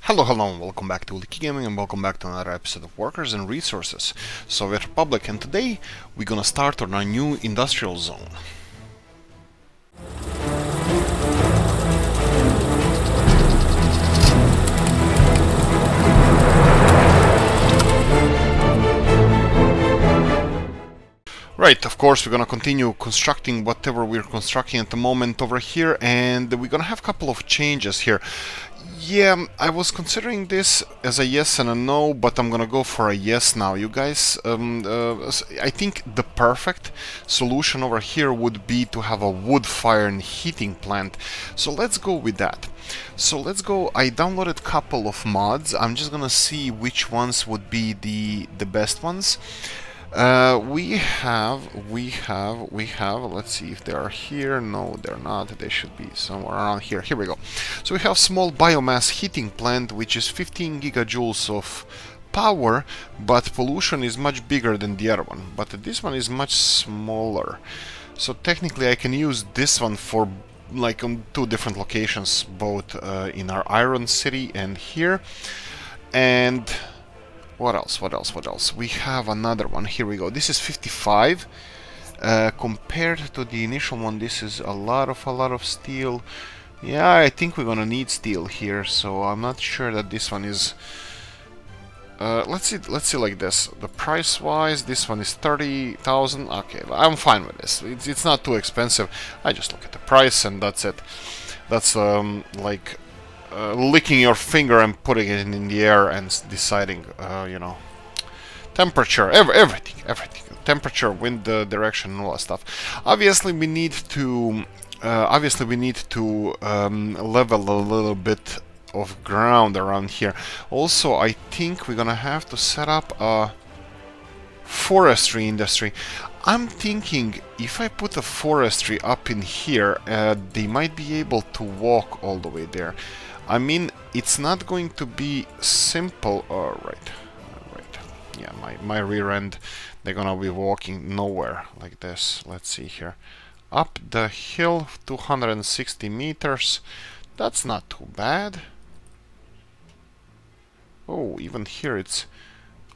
Hello, and welcome back to Oolykee Gaming, and welcome back to another episode of Workers and Resources, Soviet Republic, and today we're gonna start on our new industrial zone. Right, of course, we're gonna continue constructing whatever we're constructing at the moment over here, and we're gonna have a couple of changes here. Yeah, I was considering this as a yes and a no, but I'm gonna go for a yes now. You guys, I think the perfect solution over here would be to have a wood fire and heating plant. So let's go with that. So let's go. I downloaded a couple of mods. I'm just gonna see which ones would be the best ones. We have, let's see if they are here. No, they're not. They should be somewhere around here. Here we go. So we have small biomass heating plant, which is 15 gigajoules of power, but pollution is much bigger than the other one. But this one is much smaller. So technically I can use this one for like on two different locations, both in our Iron City and here. And what else? We have another one. Here we go. This is 55. Compared to the initial one, this is a lot of steel. Yeah, I think we're gonna need steel here, so I'm not sure that this one is... let's see like this. The price-wise, this one is 30,000. Okay, I'm fine with this. It's not too expensive. I just look at the price and that's it. That's like... licking your finger and putting it in the air and deciding, you know, temperature, everything, temperature, wind direction, and all that stuff. Obviously, we need to, level a little bit of ground around here. Also, I think we're gonna have to set up a forestry industry. I'm thinking if I put a forestry up in here, they might be able to walk all the way there. I mean, it's not going to be simple. Right. Yeah, my rear end, they're gonna be walking nowhere like this. Let's see here. Up the hill, 260 meters. That's not too bad. Oh, even here it's...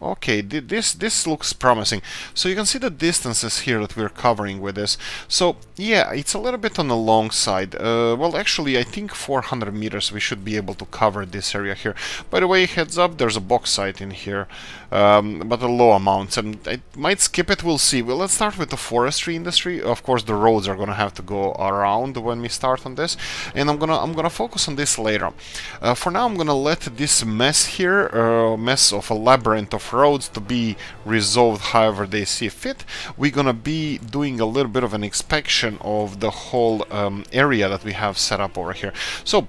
Okay, this looks promising. So you can see the distances here that we're covering with this. So yeah, it's a little bit on the long side. Well, actually, I think 400 meters we should be able to cover this area here. By the way, heads up, there's a bauxite in here, but a low amount. And I might skip it. We'll see. Well, let's start with the forestry industry. Of course, the roads are gonna have to go around when we start on this, and I'm gonna focus on this later. For now, I'm gonna let this mess here, mess of a labyrinth of roads, to be resolved however they see fit. We're gonna be doing a little bit of an inspection of the whole area that we have set up over here. So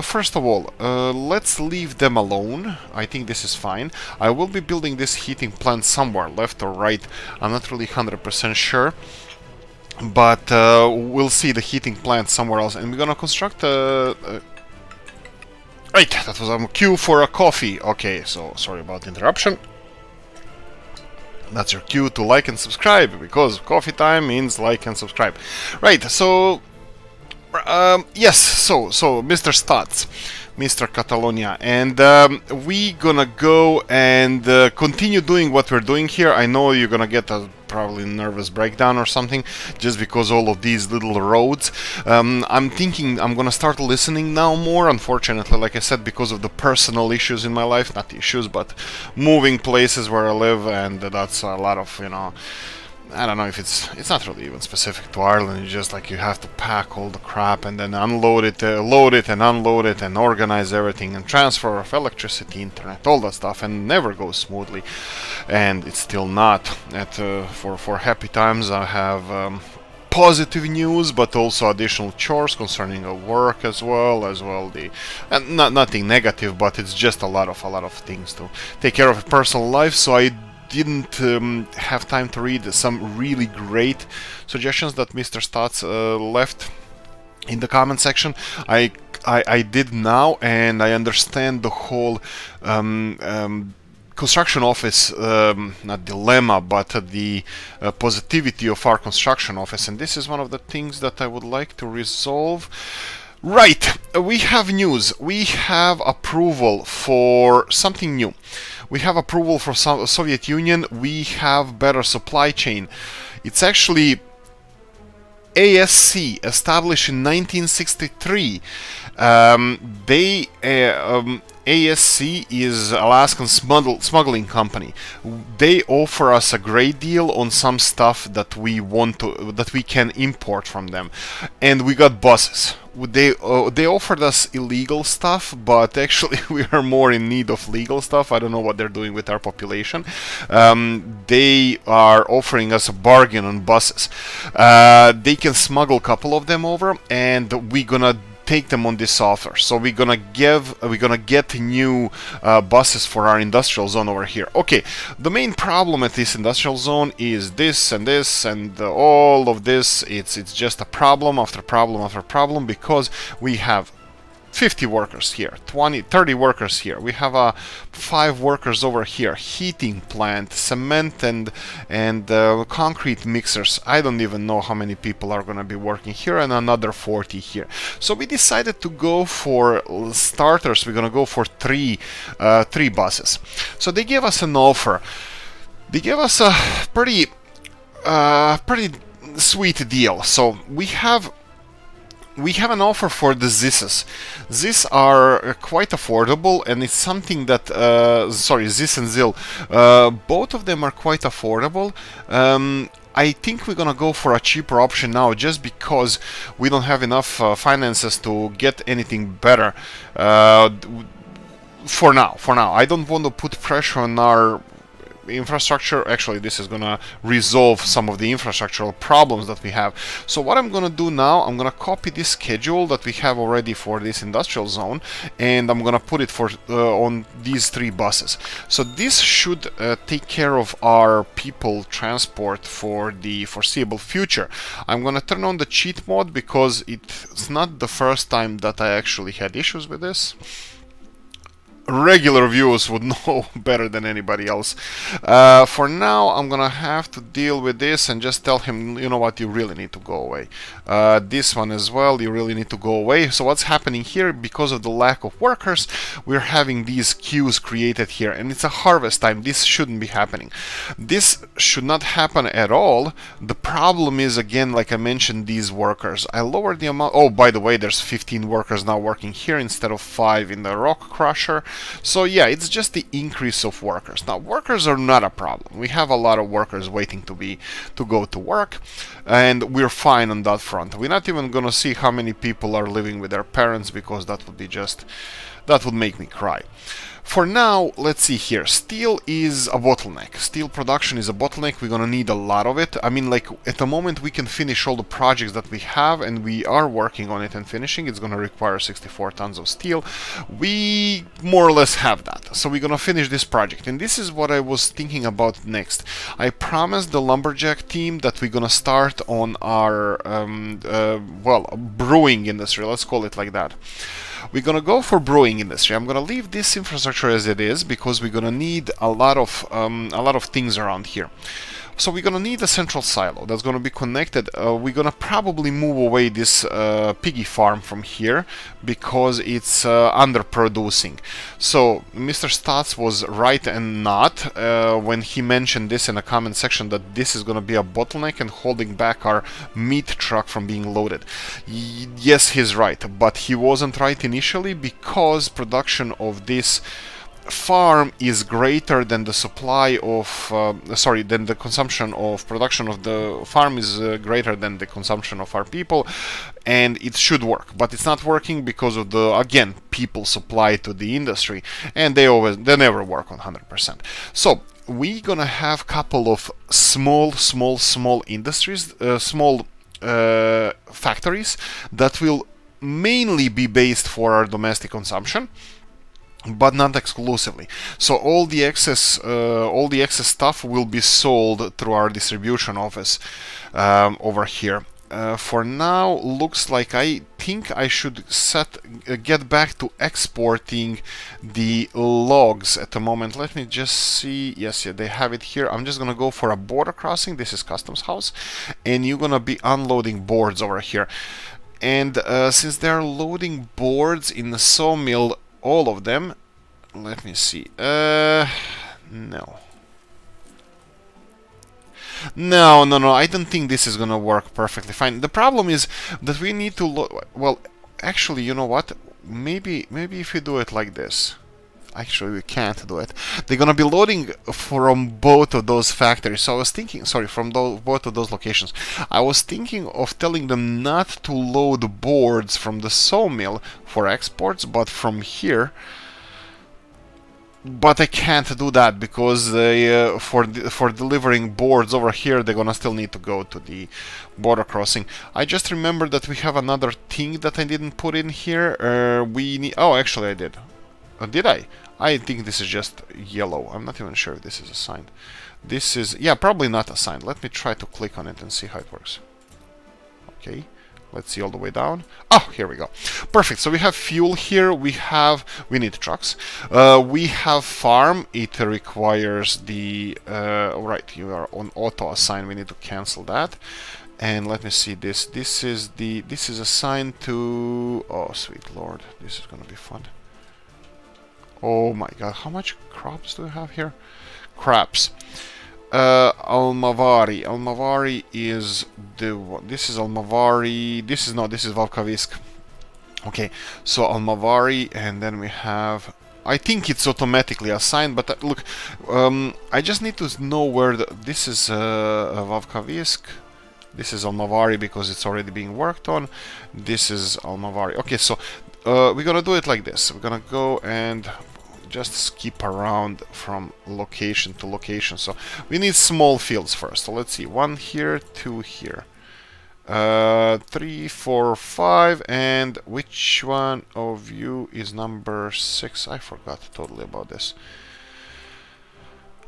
first of all, let's leave them alone. I think this is fine. I will be building this heating plant somewhere, left or right. I'm not really 100% sure, but we'll see the heating plant somewhere else, and we're gonna construct a right, that was a cue for a coffee. Okay, so sorry about the interruption. That's your cue to like and subscribe, because coffee time means like and subscribe. Right, so... yes, so Mr. Stats, Mr. Catalonia, and we gonna go and continue doing what we're doing here. I know you're gonna get a probably nervous breakdown or something just because all of these little roads. I'm thinking I'm gonna start listening now more, unfortunately, like I said, because of the personal issues in my life. Not issues, but moving places where I live, and that's a lot of, you know, I don't know if it's not really even specific to Ireland. It's just like you have to pack all the crap and then unload it, load it and unload it and organize everything and transfer of electricity, internet, all that stuff, and never goes smoothly. And it's still not. For happy times, I have positive news, but also additional chores concerning work as well. And nothing negative, but it's just a lot of things to take care of in personal life. So I didn't have time to read some really great suggestions that Mr. Stats left in the comment section. I did now, and I understand the whole construction office, not dilemma, but the positivity of our construction office, and this is one of the things that I would like to resolve. Right, we have news. We have approval for something new. We have approval for Soviet Union. We have better supply chain. It's actually ASC, established in 1963. ASC is Alaskan smuggling company. They offer us a great deal on some stuff that we can import from them, and we got buses. They offered us illegal stuff, but actually we are more in need of legal stuff. I don't know what they're doing with our population. They are offering us a bargain on buses. They can smuggle a couple of them over, and we're gonna take them on this offer. So we're gonna get new buses for our industrial zone over here. Okay, the main problem at this industrial zone is this and all of this. It's just a problem after problem after problem, because we have 50 workers here, 20, 30 workers here. We have 5 workers over here, heating plant, cement and concrete mixers. I don't even know how many people are going to be working here, and another 40 here. So we decided to go for starters. We're going to go for three buses. So they gave us an offer. They gave us a pretty sweet deal. So we have an offer for the Zisses. These are quite affordable, and it's something that Zis and Zil, both of them are quite affordable. I think we're gonna go for a cheaper option now, just because we don't have enough finances to get anything better. For now, I don't want to put pressure on our infrastructure. Actually, this is gonna resolve some of the infrastructural problems that we have. So what I'm gonna do now, I'm gonna copy this schedule that we have already for this industrial zone, and I'm gonna put it for on these 3 buses. So this should take care of our people transport for the foreseeable future. I'm gonna turn on the cheat mode, because it's not the first time that I actually had issues with this. Regular viewers would know better than anybody else. For now, I'm gonna have to deal with this and just tell him, you know what, you really need to go away. This one as well, you really need to go away. So what's happening here, because of the lack of workers, we're having these queues created here, and it's a harvest time. This shouldn't be happening. This should not happen at all. The problem is, again, like I mentioned, these workers. I lowered the amount. Oh, by the way, there's 15 workers now working here instead of 5 in the rock crusher. So yeah, it's just the increase of workers. Now, workers are not a problem. We have a lot of workers waiting to go to work, and we're fine on that front. We're not even gonna see how many people are living with their parents, because that would make me cry. For now, let's see here. Steel is a bottleneck. Steel production is a bottleneck. We're gonna need a lot of it. I mean, like, at the moment we can finish all the projects that we have, and we are working on it and finishing. It's gonna require 64 tons of steel. We more or less have that. So we're gonna finish this project. And this is what I was thinking about next. I promised the lumberjack team that we're gonna start on our, brewing industry. Let's call it like that. We're gonna go for brewing industry. I'm gonna leave this infrastructure as it is, because we're gonna need a lot of things around here. So we're gonna need a central silo that's gonna be connected. We're gonna probably move away this piggy farm from here, because it's underproducing. So Mr. Stotts was right and not when he mentioned this in a comment section, that this is gonna be a bottleneck and holding back our meat truck from being loaded. Yes, he's right, but he wasn't right initially, because production of this farm is greater than the supply of than the consumption of production of the farm is greater than the consumption of our people, and it should work, but it's not working because of the, again, people supply to the industry, and they never work on 100%. So we're gonna have couple of small industries, small factories that will mainly be based for our domestic consumption, but not exclusively. So all the excess stuff will be sold through our distribution office over here. For now, looks like I think I should get back to exporting the logs at the moment. Let me just see. Yes, yeah, they have it here. I'm just gonna go for a border crossing. This is customs house, and you're gonna be unloading boards over here. And since they're loading boards in the sawmill, all of them, let me see. No. No, I don't think this is gonna work perfectly fine. The problem is that we need to well, actually, you know what? Maybe if we do it like this. Actually, we can't do it. They're gonna be loading from both of those factories. So I was thinking, sorry, from both of those locations. I was thinking of telling them not to load boards from the sawmill for exports, but from here. But I can't do that because they, for delivering boards over here, they're gonna still need to go to the border crossing. I just remembered that we have another thing that I didn't put in here. We need. Oh, actually, I did. Did I? I think this is just yellow. I'm not even sure if this is assigned. This is, yeah, probably not assigned. Let me try to click on it and see how it works. Okay. Let's see all the way down. Oh, here we go. Perfect. So we have fuel here. We need trucks. We have farm. It requires the right. You are on auto assign. We need to cancel that. And let me see this. This is assigned to. Oh, sweet lord, this is gonna be fun. Oh my god, how much crops do we have here? Crops. Almavari. Almavari is the one. This is Almavari. This is Valkavisk. Okay, so Almavari, and then we have. I think it's automatically assigned, but look, I just need to know where this is Valkavisk. This is Almavari because it's already being worked on. This is Almavari. Okay, so we're gonna do it like this. We're gonna go and just skip around from location to location. So we need small fields first. So let's see, 1 here, 2 here, 3, 4, 5, and which one of you is number 6? I forgot totally about this.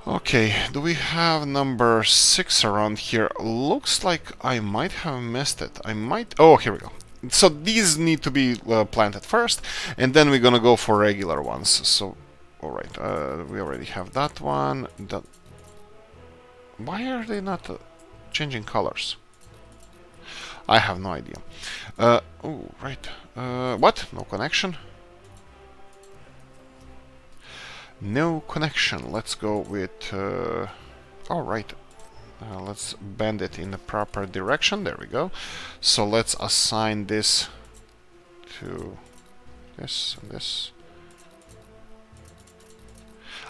Okay, do we have number 6 around here? Looks like I might have missed it. I might. Oh, here we go. So these need to be planted first, and then we're gonna go for regular ones. So, all right, we already have that one. Why are they not changing colors? I have no idea. Oh, right. What? No connection? No connection. Let's go with. All right. Let's bend it in the proper direction. There we go. So let's assign this to this and this.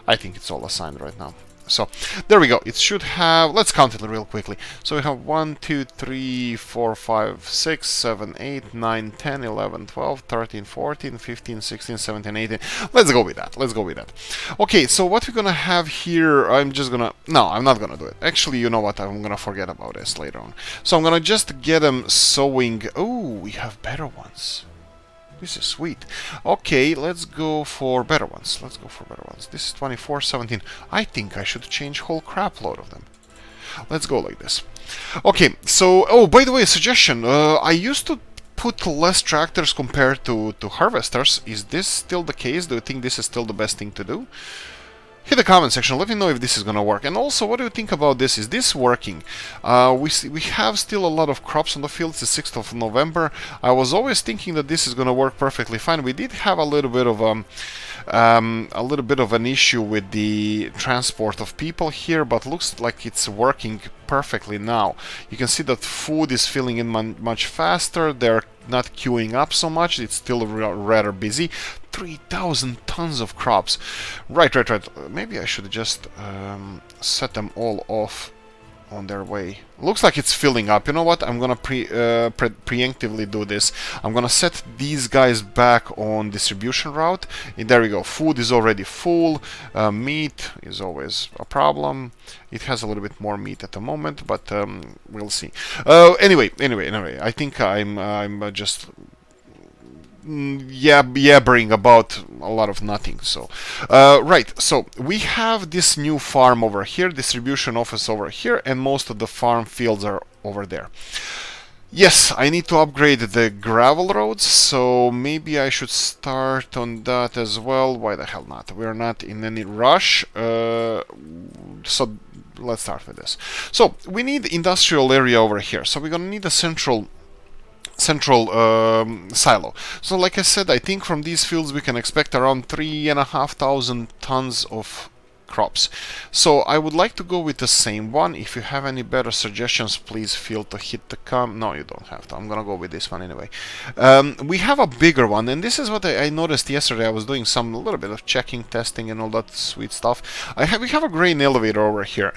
I think it's all assigned right now. So there we go. It should have. Let's count it real quickly. So we have 1, 2, 3, 4, 5, 6, 7, 8, 9, 10, 11, 12, 13, 14, 15, 16, 17, 18. Let's go with that. Let's go with that. Okay, so what we're gonna have here, I'm just gonna. No, I'm not gonna do it. Actually, you know what? I'm gonna forget about this later on. So I'm gonna just get them sewing. Oh, we have better ones. This is sweet. Okay, let's go for better ones. Let's go for better ones. This is 24, 17. I think I should change whole crap load of them. Let's go like this. Okay, so, oh, by the way, a suggestion. I used to put less tractors compared to harvesters. Is this still the case? Do you think this is still the best thing to do? Hit the comment section, let me know if this is gonna work. And also, what do you think about this? Is this working? We have still a lot of crops on the field. It's the 6th of November. I was always thinking that this is gonna work perfectly fine. We did have a little bit of an issue with the transport of people here, but looks like it's working perfectly now. You can see that food is filling in much faster. They're not queuing up so much. It's still rather busy. 3,000 tons of crops. Right. Maybe I should just set them all off on their way. Looks like it's filling up. You know what? I'm gonna preemptively do this. I'm gonna set these guys back on distribution route. And there we go. Food is already full. Meat is always a problem. It has a little bit more meat at the moment, but we'll see. Anyway. I think I'm just yabbering about a lot of nothing. So right, so we have this new farm over here, distribution office over here, and most of the farm fields are over there. Yes, I need to upgrade the gravel roads, so maybe I should start on that as well. Why the hell not? We're not in any rush, so let's start with this. So we need industrial area over here, so we're gonna need a central silo. So like I said, I think from these fields we can expect around 3,500 tons of crops. So I would like to go with the same one. If you have any better suggestions, please feel to hit the no, you don't have to. I'm gonna go with this one anyway. We have a bigger one, and this is what I noticed yesterday. I was doing a little bit of checking, testing, and all that sweet stuff. We have a grain elevator over here.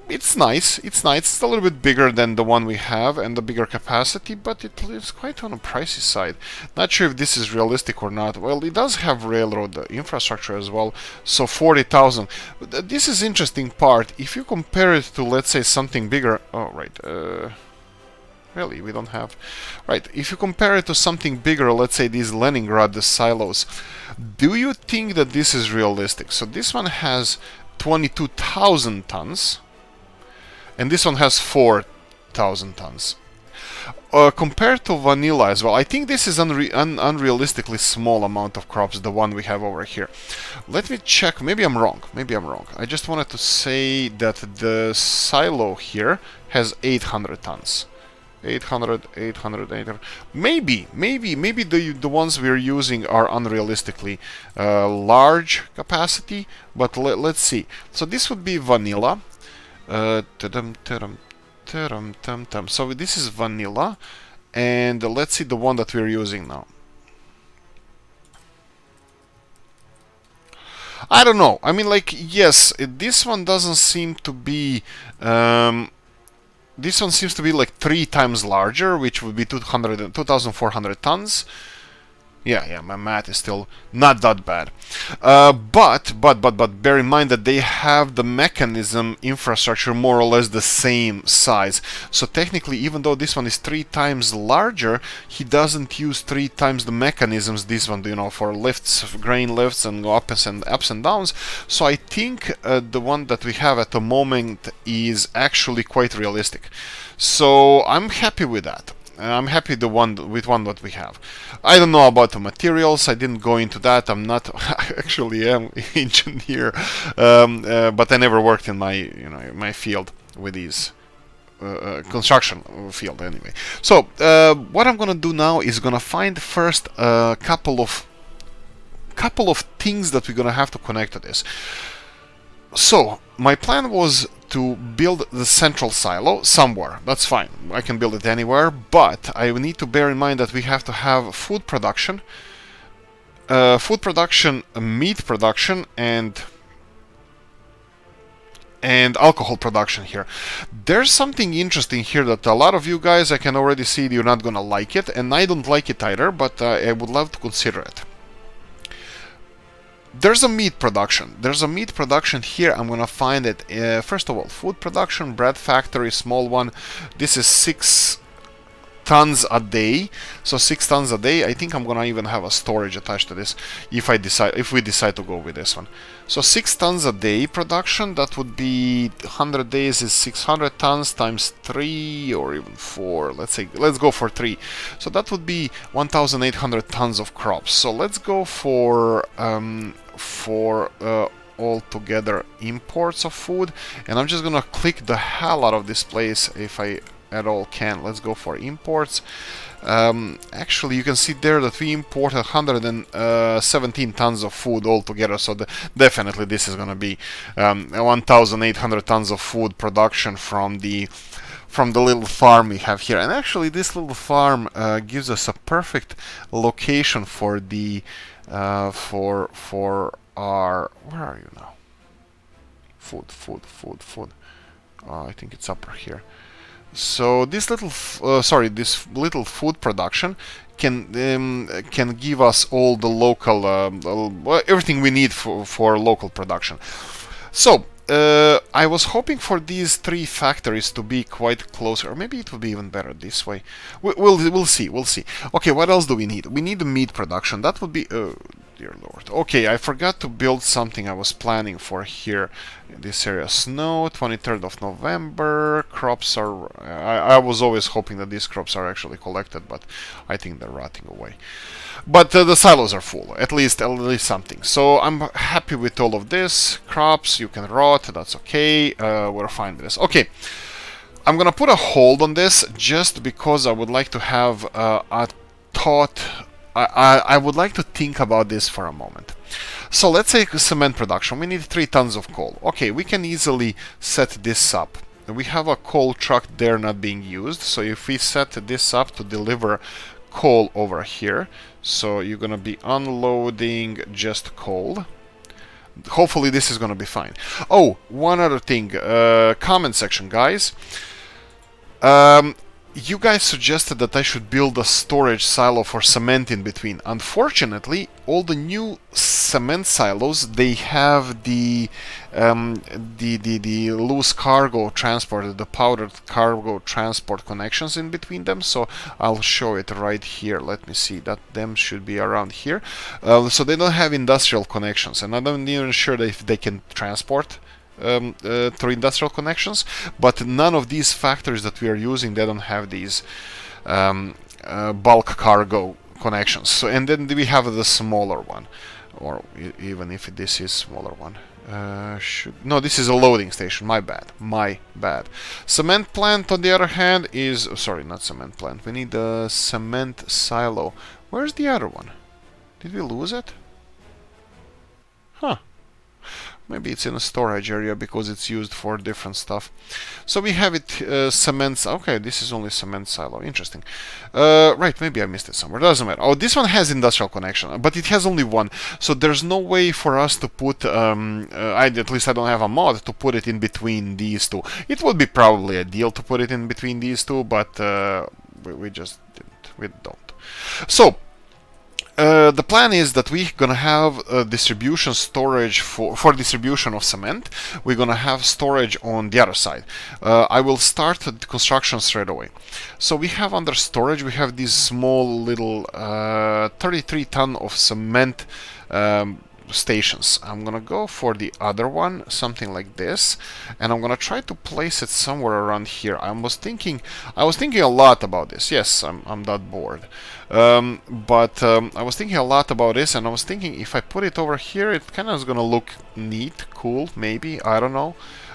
It's nice. It's nice. It's a little bit bigger than the one we have and the bigger capacity, but it is quite on the pricey side. Not sure if this is realistic or not. Well, it does have railroad infrastructure as well, so 40,000. This is interesting part. If you compare it to, let's say, something bigger. Oh, right. Really, we don't have. Right. If you compare it to something bigger, let's say these Leningrad silos, do you think that this is realistic? So this one has 22,000 tons. And this one has 4,000 tons. Compared to vanilla as well, I think this is unrealistically small amount of crops, the one we have over here. Let me check. Maybe I'm wrong. Maybe I'm wrong. I just wanted to say that the silo here has 800 tons. 800. Maybe the ones we're using are unrealistically large capacity, but let's see. So this would be vanilla. So this is vanilla, and let's see the one that we're using now. I don't know. I mean, like, yes, this one doesn't seem to be. This one seems to be like 3 times larger, which would be 2,400 tons. Yeah, my math is still not that bad. But bear in mind that they have the mechanism infrastructure more or less the same size. So technically, even though this one is 3 times larger, he doesn't use 3 times the mechanisms this one, for lifts, grain lifts, and ups and downs. So I think the one that we have at the moment is actually quite realistic. So I'm happy with that. I'm happy with one that we have. I don't know about the materials. I didn't go into that. I'm not actually am engineer, but I never worked in my field with these construction field anyway. So what I'm gonna do now is gonna find first a couple of things that we're gonna have to connect to this. So my plan was to build the central silo somewhere. That's fine. I can build it anywhere, but I need to bear in mind that we have to have food production, meat production, and alcohol production here. There's something interesting here that a lot of you guys, I can already see you're not gonna like it, and I don't like it either, but I would love to consider it. There's a meat production. There's a meat production here. I'm gonna find it. First of all, food production, bread factory, small one. This is 6 tons a day. So 6 tons a day. I think I'm gonna even have a storage attached to this if we decide to go with this one. So 6 tons a day production. That would be 100 days is 600 tons times 3 or even 4. Let's go for 3. So that would be 1,800 tons of crops. So let's go for altogether imports of food, and I'm just gonna click the hell out of this place if I at all can. Let's go for imports. Actually, you can see there that we imported 117 tons of food altogether, so definitely this is gonna be 1,800 tons of food production from the little farm we have here. And actually this little farm gives us a perfect location for the for our, where are you now? Food. I think it's upper here. So this little food production can give us all the local everything we need for local production. So I was hoping for these 3 factories to be quite close, or maybe it would be even better this way. We'll see. Okay, what else do we need? We need the meat production. That would be dear lord. Okay, I forgot to build something I was planning for here in this area. Snow, 23rd of November. Crops are... I was always hoping that these crops are actually collected, but I think they're rotting away. But the silos are full, at least something. So I'm happy with all of this. Crops, you can rot, that's okay. We're fine with this. Okay. I'm gonna put a hold on this just because I would like to have a thought. I would like to think about this for a moment. So let's say cement production. We need 3 tons of coal. Okay, we can easily set this up. We have a coal truck there not being used. So if we set this up to deliver coal over here, so you're gonna be unloading just coal. Hopefully this is gonna be fine. Oh, one other thing. Comment section, guys. You guys suggested that I should build a storage silo for cement in between. Unfortunately, all the new cement silos, they have the loose cargo transport, the powdered cargo transport connections in between them. So I'll show it right here. Let me see, that them should be around here. So they don't have industrial connections, and I'm not even sure that if they can transport through industrial connections, but none of these factories that we are using, they don't have these bulk cargo connections. So, and then we have the smaller one, or even if this is smaller one. No, this is a loading station. My bad. Cement plant, on the other hand, is sorry, not cement plant. We need a cement silo. Where's the other one? Did we lose it? Huh. Maybe it's in a storage area because it's used for different stuff. So we have it cement. Okay, this is only cement silo. Interesting. Right, maybe I missed it somewhere. Doesn't matter. Oh, this one has industrial connection, but it has only one. So there's no way for us to put. At least I don't have a mod to put it in between these two. It would be probably ideal to put it in between these two, but we just didn't. We don't. So. The plan is that we're gonna have distribution storage for distribution of cement. We're gonna have storage on the other side. I will start the construction straight away. So we have under storage, we have these small little 33 ton of cement stations. I'm gonna go for the other one, something like this, and I'm gonna try to place it somewhere around here. I was thinking a lot about this. Yes, I'm that bored, but I was thinking a lot about this, and I was thinking if I put it over here, it kind of is gonna look neat, cool, maybe, I don't know.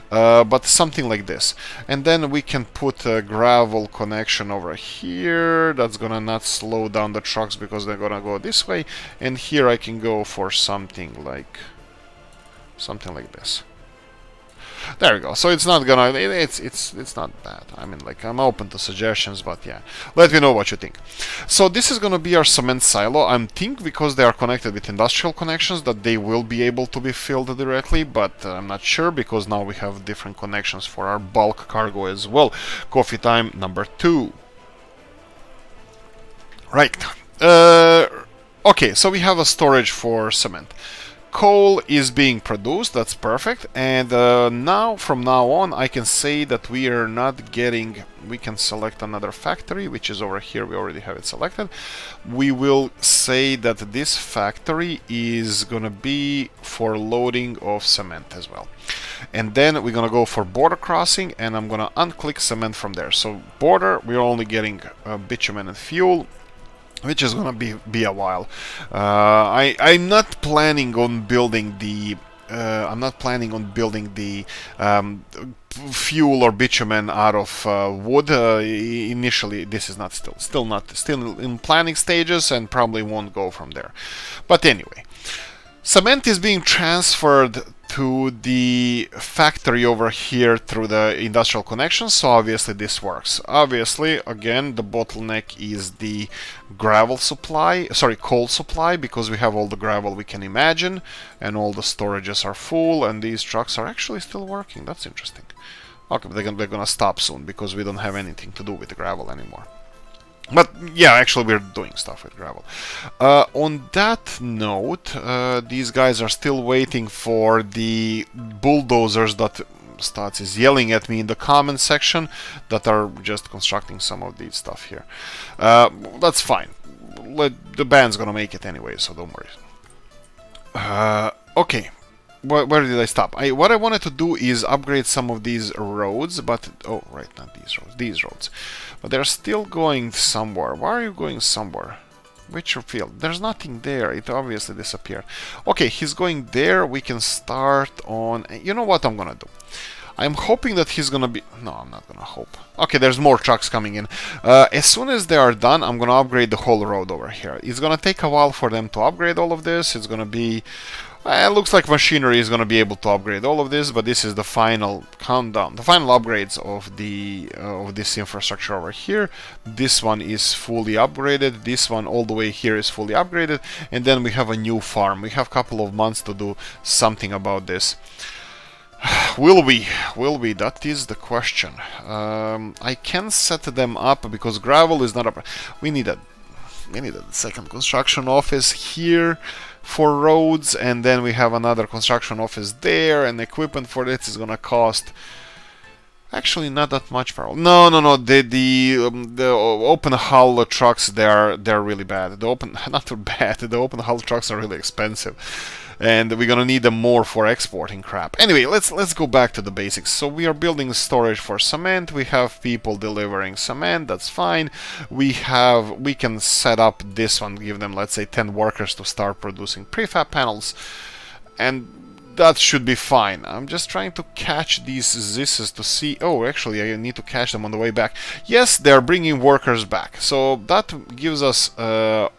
But something like this, and then we can put a gravel connection over here. That's gonna not slow down the trucks because they're gonna go this way, and here I can go for something like this. There we go. So it's not gonna. It's not bad. I mean, like, I'm open to suggestions, but yeah, let me know what you think. So this is gonna be our cement silo. I think because they are connected with industrial connections that they will be able to be filled directly, but I'm not sure because now we have different connections for our bulk cargo as well. Coffee time number 2. Right. Okay. So we have a storage for cement. Coal is being produced, that's perfect, and from now on I can say that we are not getting, we can select another factory, which is over here, we already have it selected. We will say that this factory is gonna be for loading of cement as well. And then we're gonna go for border crossing, and I'm gonna unclick cement from there. So border, we're only getting bitumen and fuel, which is gonna be a while. I'm not planning on building the fuel or bitumen out of wood. Initially, this is not still in planning stages, and probably won't go from there. But anyway, cement is being transferred to the factory over here through the industrial connections, so obviously this works. Obviously, again, the bottleneck is the coal supply, because we have all the gravel we can imagine, and all the storages are full, and these trucks are actually still working. That's interesting. Okay, but they're gonna stop soon, because we don't have anything to do with the gravel anymore. But yeah, actually we're doing stuff with gravel. On that note, these guys are still waiting for the bulldozers that Stats is yelling at me in the comment section that are just constructing some of these stuff here. That's fine. The band's gonna make it anyway, so don't worry. Okay. Where did I stop? What I wanted to do is upgrade some of these roads, but... Oh, right, not these roads. These roads. But they're still going somewhere. Why are you going somewhere? Which field? There's nothing there. It obviously disappeared. Okay, he's going there. We can start on... You know what I'm gonna do? I'm hoping that he's gonna be... No, I'm not gonna hope. Okay, there's more trucks coming in. As soon as they are done, I'm gonna upgrade the whole road over here. It's gonna take a while for them to upgrade all of this. It's gonna be... It looks like machinery is going to be able to upgrade all of this, but this is the final countdown, the final upgrades of the of this infrastructure over here. This one is fully upgraded. This one all the way here is fully upgraded, and then we have a new farm. We have a couple of months to do something about this. Will we? Will we? That is the question. I can set them up because gravel is not up. We need a second construction office here for roads, and then we have another construction office there, and equipment for this is gonna cost actually not that much. No. The open hull trucks, they're really bad. The open hull trucks are really expensive, and we're gonna need them more for exporting crap. Anyway, let's go back to the basics. So we are building storage for cement. We have people delivering cement. That's fine. We can set up this one, give them, let's say, 10 workers to start producing prefab panels, and that should be fine. I'm just trying to catch these zizzes to see... Oh, actually, I need to catch them on the way back. Yes, they're bringing workers back. So that gives us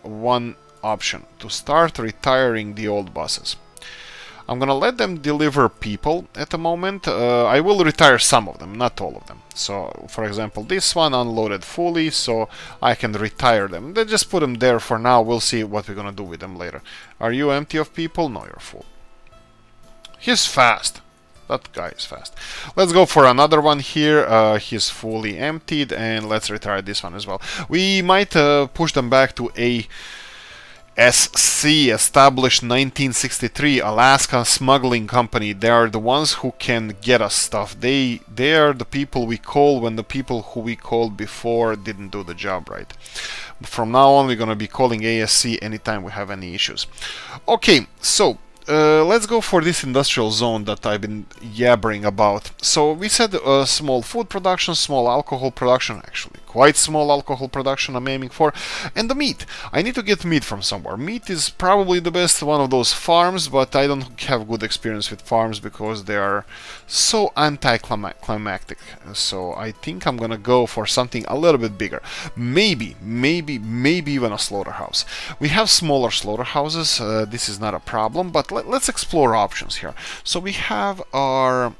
one option: to start retiring the old buses. I'm gonna let them deliver people at the moment. I will retire some of them, not all of them. So, for example, this one unloaded fully, so I can retire them. Then just put them there for now. We'll see what we're gonna do with them later. Are you empty of people? No, you're full. He's fast. That guy is fast. Let's go for another one here. He's fully emptied, and let's retire this one as well. We might push them back to ASC, established 1963, Alaska Smuggling Company. They are the ones who can get us stuff. They are the people we call when the people who we called before didn't do the job right. From now on, we're gonna be calling ASC anytime we have any issues. Okay, so let's go for this industrial zone that I've been yabbering about. So we said small food production, small alcohol production, actually quite small alcohol production I'm aiming for, and the meat. I need to get meat from somewhere. Meat is probably the best one of those farms, but I don't have good experience with farms because they are so anticlimactic. So I think I'm gonna go for something a little bit bigger. Maybe even a slaughterhouse. We have smaller slaughterhouses. This is not a problem, but let's explore options here. So we have our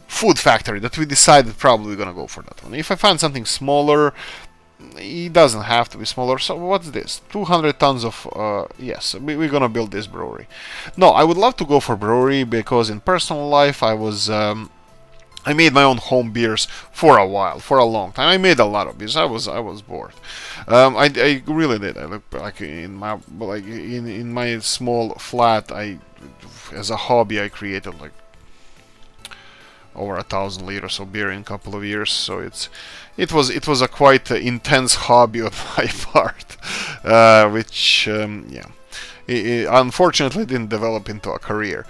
food factory that we decided probably we're gonna go for that one. If I find something smaller, it doesn't have to be smaller. So what's this? 200 tons of yes, we're gonna build this brewery. No, I would love to go for brewery because in personal life I made my own home beers for a while, for a long time. I made a lot of beers. I was bored. I really did. I look like in my small flat. As a hobby, I created like over 1,000 liters of beer in a couple of years. So it was a quite intense hobby on my part, which yeah. It unfortunately didn't develop into a career.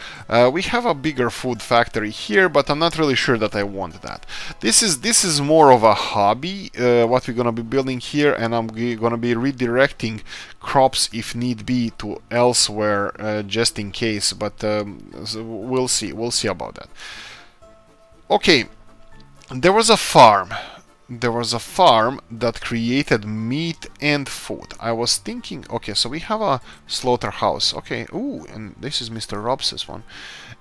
We have a bigger food factory here, but I'm not really sure that I want that. This is more of a hobby, what we're gonna be building here, and I'm gonna be redirecting crops if need be to elsewhere, just in case. But so we'll see about that. Okay, there was a farm that created meat and food. I was thinking, okay, so we have a slaughterhouse. Okay, ooh, and this is Mr. Robs's one.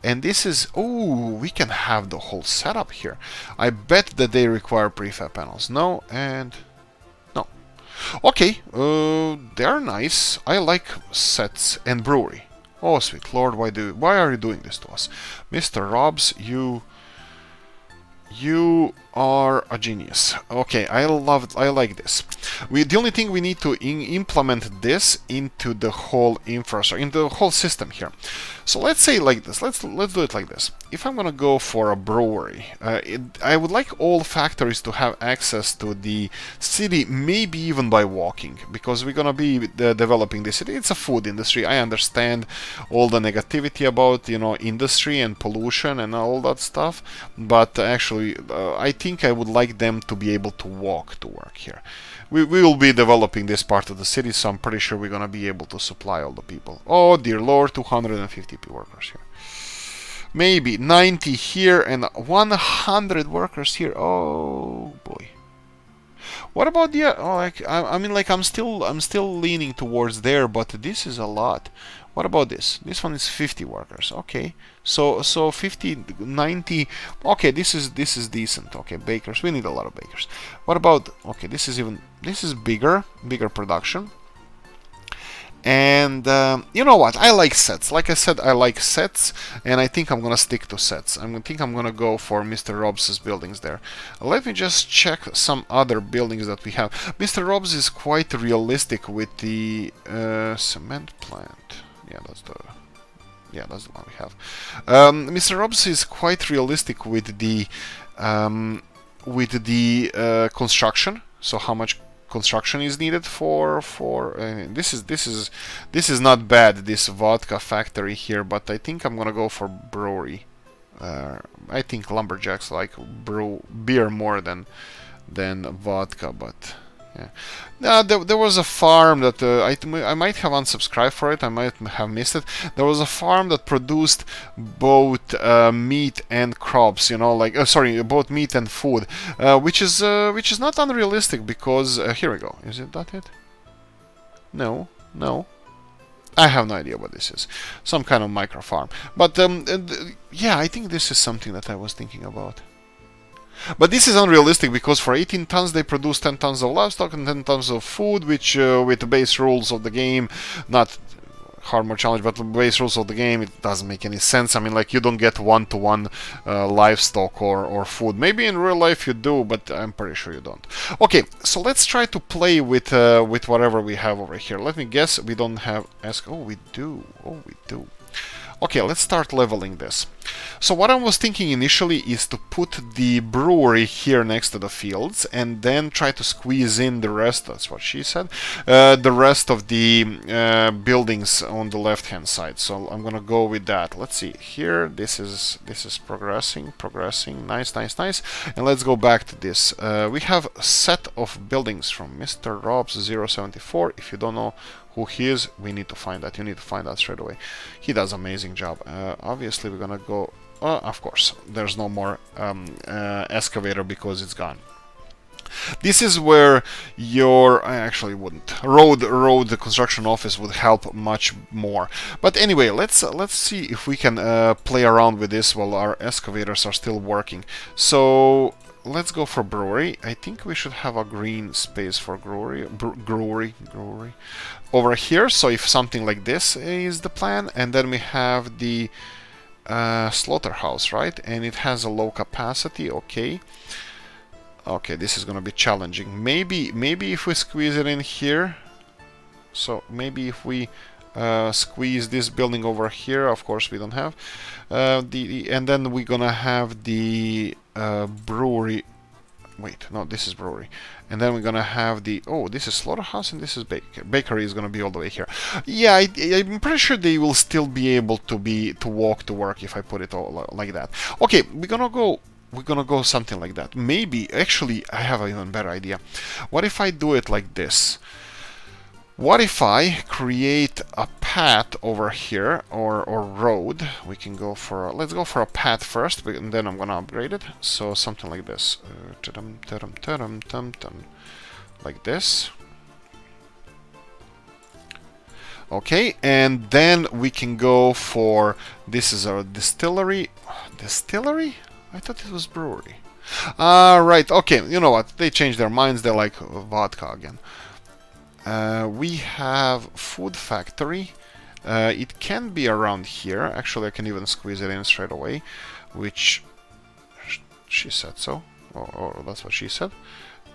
And this is, ooh, we can have the whole setup here. I bet that they require prefab panels. No, and no. Okay, they're nice. I like sets and brewery. Oh, sweet Lord, why are you doing this to us? Mr. Robs, you are a genius. Okay, I like this. The only thing we need to implement this into the whole infrastructure, into the whole system here. So let's say like this. Let's do it like this. If I'm gonna go for a brewery, I would like all factories to have access to the city, maybe even by walking, because we're gonna be developing this city. It's a food industry. I understand all the negativity about industry and pollution and all that stuff, but actually I think I would like them to be able to walk to work here. we will be developing this part of the city, so I'm pretty sure we're gonna be able to supply all the people. Oh dear lord, 250 workers here. Maybe 90 here and 100 workers here. Oh boy. What about the? Oh, I mean, like I'm still leaning towards there, but this is a lot. What about this? This one is 50 workers. Okay, so 50, 90. Okay, this is decent. Okay, bakers. We need a lot of bakers. What about? Okay, this is bigger production. And you know what? I like sets. Like I said, I like sets, and I think I'm gonna stick to sets. I think I'm gonna go for Mr. Rob's buildings there. Let me just check some other buildings that we have. Mr. Rob's is quite realistic with the cement plant. Yeah, that's the one we have. Mr. Rob's is quite realistic with the construction. So how much construction is needed for this is not bad, this vodka factory here, but I think I'm gonna go for brewery. I think lumberjacks like brew beer more than vodka, but yeah. There was a farm that I might have unsubscribed for it. I might have missed it. There was a farm that produced both meat and crops. You know, like sorry, both meat and food, which is not unrealistic because here we go. Is it that it? No. I have no idea what this is. Some kind of micro farm. But yeah, I think this is something that I was thinking about. But this is unrealistic because for 18 tons they produce 10 tons of livestock and 10 tons of food, which with the base rules of the game, not hard mode challenge, but the base rules of the game, it doesn't make any sense. I mean, like, you don't get one-to-one livestock or food. Maybe in real life you do, but I'm pretty sure you don't. Okay, so let's try to play with whatever we have over here. Let me guess, we don't have... Oh, we do. Okay, let's start leveling this. So what I was thinking initially is to put the brewery here next to the fields and then try to squeeze in the rest, that's what she said, the rest of the buildings on the left hand side. So I'm gonna go with that. Let's see, here this is progressing, nice. And let's go back to this. We have a set of buildings from Mr. Rob's 074. If you don't know who he is, we need to find that. You need to find that straight away. He does an amazing job. Obviously we're gonna go, of course there's no more excavator because it's gone. This is where your, I actually wouldn't, road the construction office would help much more. But anyway, let's see if we can play around with this while our excavators are still working. So let's go for brewery. I think we should have a green space for brewery over here. So if something like this is the plan, and then we have the slaughterhouse, right? And it has a low capacity. Okay, this is gonna be challenging. Maybe if we squeeze it in here. So maybe if we squeeze this building over here. Of course we don't have and then we're gonna have the brewery. Wait, no, this is brewery. And then we're gonna have the... Oh, this is slaughterhouse and this is bakery is gonna be all the way here. Yeah, I'm pretty sure they will still be able to walk to work if I put it all like that. Okay, we're gonna go something like that. Maybe, actually, I have an even better idea. What if I do it like this? What if I create a path over here, or road? We can go for, let's go for a path first, and then I'm gonna upgrade it. So something like this, like this. Okay, and then we can go for, this is our distillery. Distillery? I thought it was brewery. Right, okay, you know what, they changed their minds, they like vodka again. We have food factory. It can be around here. Actually, I can even squeeze it in straight away, which she said so. Or that's what she said.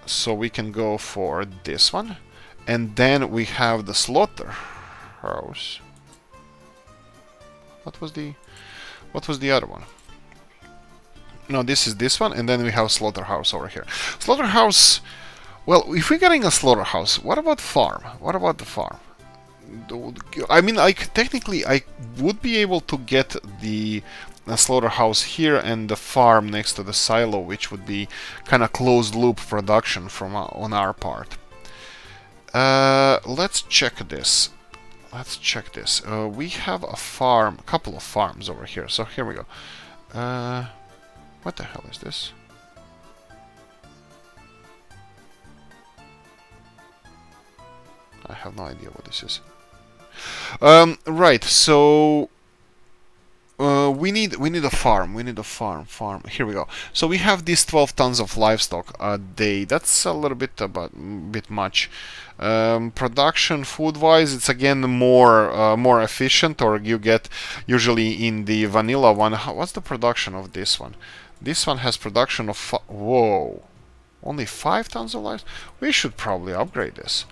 So we can go for this one, and then we have the slaughterhouse. What was the other one? No, this is this one, and then we have slaughterhouse over here. Slaughterhouse. Well, if we're getting a slaughterhouse, what about farm? What about the farm? I mean, technically, I would be able to get the slaughterhouse here and the farm next to the silo, which would be kind of closed loop production from on our part. Let's check this. Let's check this. We have a farm, a couple of farms over here. So here we go. What the hell is this? I have no idea what this is. Right. So we need a farm. We need a farm. Here we go. So we have these 12 tons of livestock a day. That's a little bit much. Production food-wise, it's again more efficient. Or you get usually in the vanilla one. What's the production of this one? This one has production of whoa, only 5 tons of livestock. We should probably upgrade this.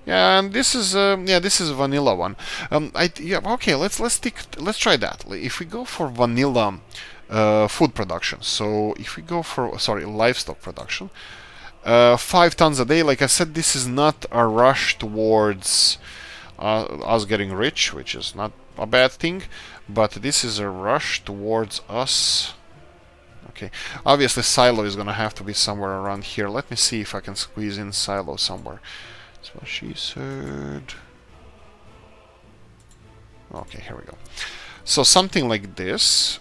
Yeah, and this is this is a vanilla one. Okay, let's try that. If we go for vanilla food production, so if we go for livestock production, 5 tons a day. Like I said, this is not a rush towards us getting rich, which is not a bad thing, but this is a rush towards us. Okay, obviously silo is gonna have to be somewhere around here. Let me see if I can squeeze in silo somewhere. That's what she said. Okay, here we go. So something like this,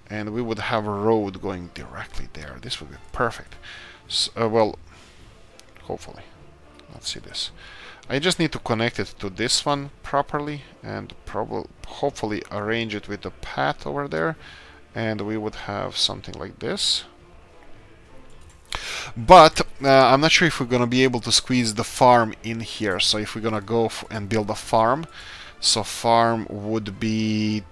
and we would have a road going directly there. This would be perfect. So, well, hopefully. Let's see this. I just need to connect it to this one properly, and hopefully arrange it with the path over there, and we would have something like this. But I'm not sure if we're gonna be able to squeeze the farm in here. So if we're gonna go and build a farm, so farm would be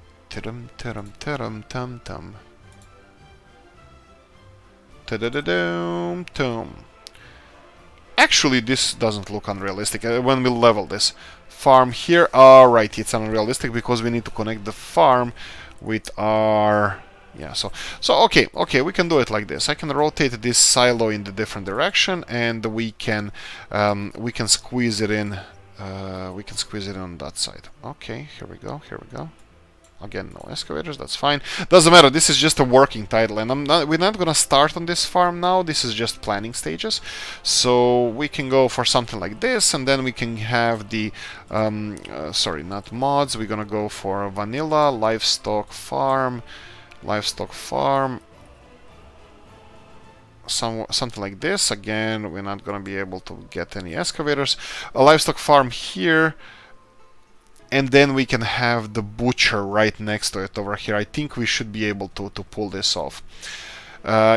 actually, this doesn't look unrealistic. When we level this farm here, alright, it's unrealistic because we need to connect the farm with our so okay, we can do it like this. I can rotate this silo in the different direction, and we can squeeze it in. We can squeeze it on that side. Okay, here we go. Again, no excavators. That's fine. Doesn't matter. This is just a working title, and we're not gonna start on this farm now. This is just planning stages. So we can go for something like this, and then we can have the not mods. We're gonna go for a vanilla livestock farm. Something like this. Again, we're not going to be able to get any excavators. A livestock farm here, and then we can have the butcher right next to it over here. I think we should be able to pull this off.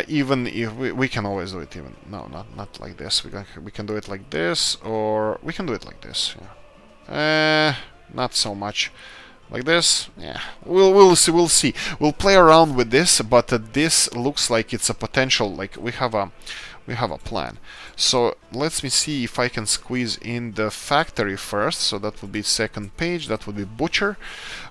Even if we can always do it. Even no, not like this. We can do it like this, or we can do it like this. Yeah. Not so much. Like this, yeah. We'll see. We'll play around with this, but this looks like it's a potential. Like we have a plan. So let me see if I can squeeze in the factory first. So that would be second page. That would be butcher.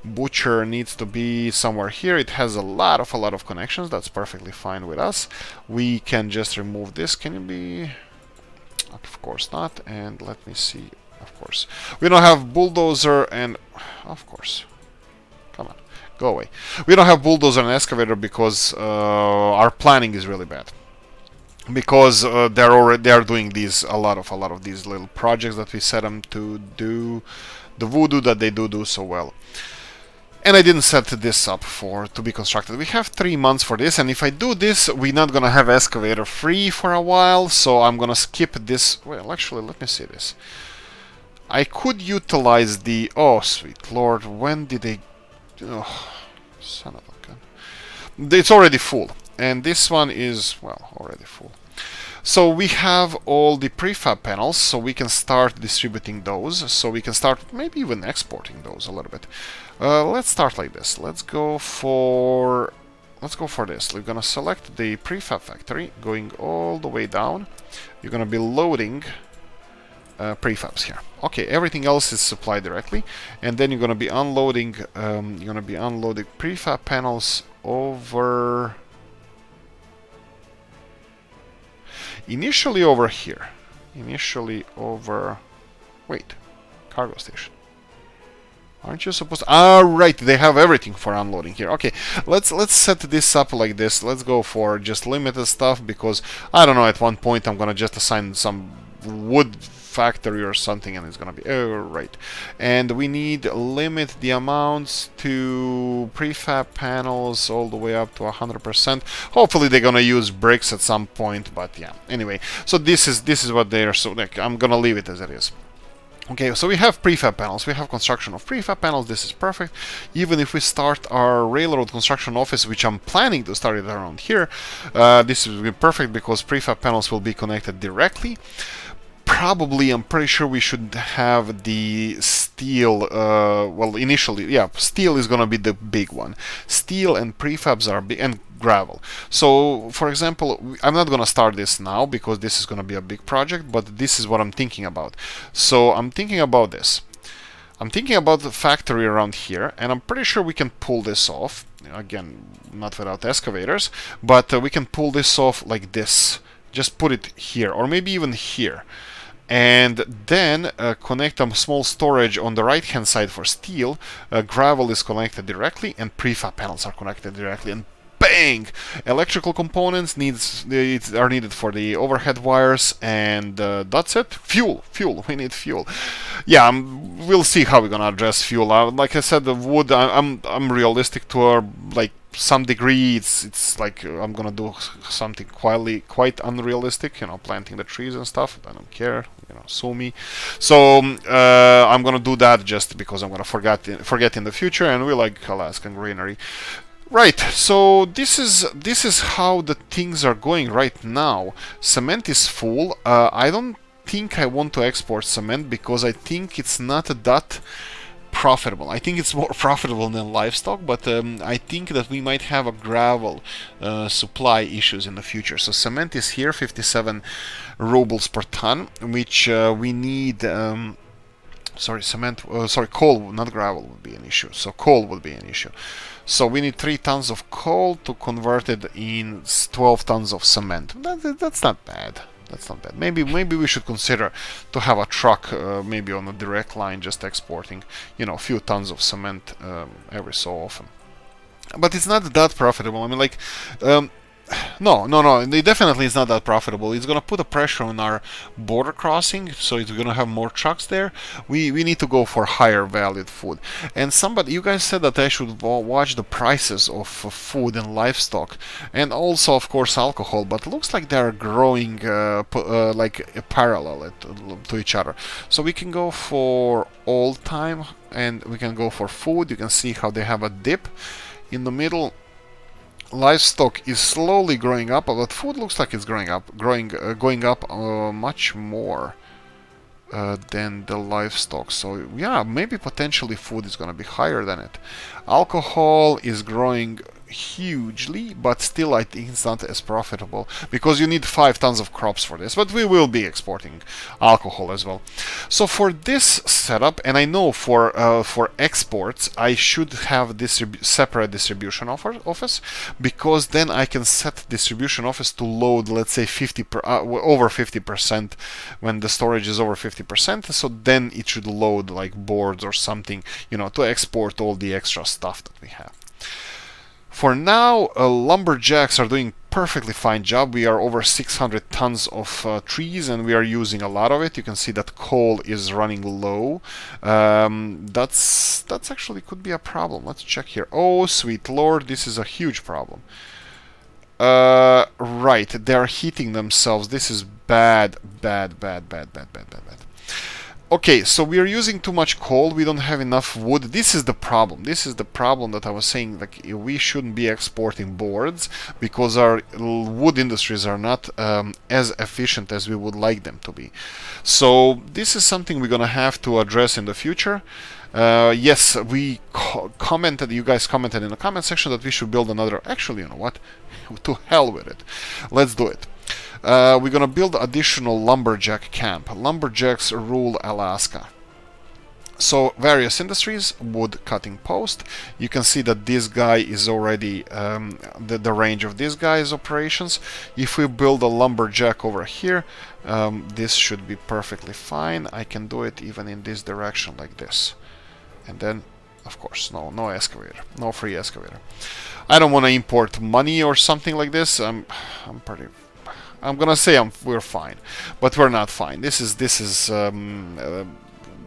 Butcher needs to be somewhere here. It has a lot of connections. That's perfectly fine with us. We can just remove this. Can it be? Of course not. And let me see. Of course. We don't have bulldozer and... Of course. Come on. Go away. We don't have bulldozer and excavator because our planning is really bad. Because they are doing a lot of these little projects that we set them to do. The voodoo that they do so well. And I didn't set this up to be constructed. We have 3 months for this, and if I do this, we're not gonna have excavator free for a while, so I'm gonna skip this. Well, actually, let me see this. I could utilize the... Oh, sweet lord, when did they... Oh, son of a gun. It's already full. And this one is, well, already full. So we have all the prefab panels, so we can start distributing those. So we can start maybe even exporting those a little bit. Let's start like this. Let's go for this. We're gonna select the prefab factory, going all the way down. You're gonna be loading prefabs here. Okay, everything else is supplied directly, and then you're gonna be unloading. Prefab panels over. Initially over here. Wait, cargo station. Aren't you supposed to... Ah, right, they have everything for unloading here. Okay, let's set this up like this. Let's go for just limited stuff, because I don't know, at one point I'm gonna just assign some wood factory or something, and it's gonna be right. And we need limit the amounts to prefab panels all the way up to 100%. Hopefully they're gonna use bricks at some point, but yeah. Anyway, so this is what they are. So like, I'm gonna leave it as it is. Okay, so we have prefab panels, we have construction of prefab panels, this is perfect. Even if we start our railroad construction office, which I'm planning to start it around here, this will be perfect because prefab panels will be connected directly. Probably, I'm pretty sure we should have the steel, well, initially, yeah, steel is gonna be the big one. Steel and prefabs are big, and gravel. So, for example, I'm not gonna start this now because this is gonna be a big project, but this is what I'm thinking about. So, I'm thinking about this. I'm thinking about the factory around here, and I'm pretty sure we can pull this off. Again, not without excavators, but we can pull this off like this. Just put it here, or maybe even here. And then connect a small storage on the right hand side for steel. Gravel is connected directly, and prefab panels are connected directly, and bang! Electrical components are needed for the overhead wires, and that's it. Fuel, we need fuel. Yeah, we'll see how we're gonna address fuel. Like I said, the wood, I'm realistic to like some degree. It's like I'm gonna do something quite unrealistic, you know, planting the trees and stuff. I don't care, you know, sue me. So I'm gonna do that just because I'm gonna forget in the future, and we like Alaskan greenery. Right, so this is how the things are going right now. Cement is full. I don't think I want to export cement because I think it's not that profitable. I think it's more profitable than livestock, but I think that we might have a gravel supply issues in the future. So cement is here, 57 rubles per ton, which we need. Coal, not gravel, would be an issue. So coal would be an issue. So we need 3 tons of coal to convert it in 12 tons of cement. That's not bad. That's not bad. Maybe we should consider to have a truck, maybe on a direct line, just exporting, you know, a few tons of cement every so often. But it's not that profitable. I mean, like, no, it definitely is not that profitable. It's gonna put a pressure on our border crossing, so it's gonna have more trucks there. We need to go for higher valued food. And you guys said that I should watch the prices of food and livestock, and also of course alcohol. But it looks like they are growing like parallel to each other. So we can go for all time, and we can go for food. You can see how they have a dip in the middle. Livestock is slowly growing up, but food looks like it's going up much more than the livestock. So yeah, maybe potentially food is going to be higher than it. Alcohol is growing hugely, but still I think it's not as profitable because you need 5 tons of crops for this, but we will be exporting alcohol as well. So for this setup, and I know for exports I should have separate distribution office, because then I can set distribution office to load, let's say over 50% when the storage is over 50%, so then it should load like boards or something, you know, to export all the extra stuff that we have. For now, lumberjacks are doing perfectly fine job. We are over 600 tons of trees, and we are using a lot of it. You can see that coal is running low. That's actually could be a problem. Let's check here. Oh, sweet lord, this is a huge problem. Right, they are heating themselves. This is bad. Okay, so we are using too much coal, we don't have enough wood. This is the problem. This is the problem that I was saying, like, we shouldn't be exporting boards because our wood industries are not as efficient as we would like them to be. So this is something we're gonna have to address in the future. Yes, you guys commented in the comment section that we should build another. Actually, you know what? To hell with it. Let's do it. We're gonna build additional lumberjack camp. Lumberjacks rule Alaska. So various industries, wood cutting post. You can see that this guy is already the range of this guy's operations. If we build a lumberjack over here, this should be perfectly fine. I can do it even in this direction like this, and then of course no excavator, no free excavator. I don't want to import money or something like this. I'm gonna say we're fine, but we're not fine. This is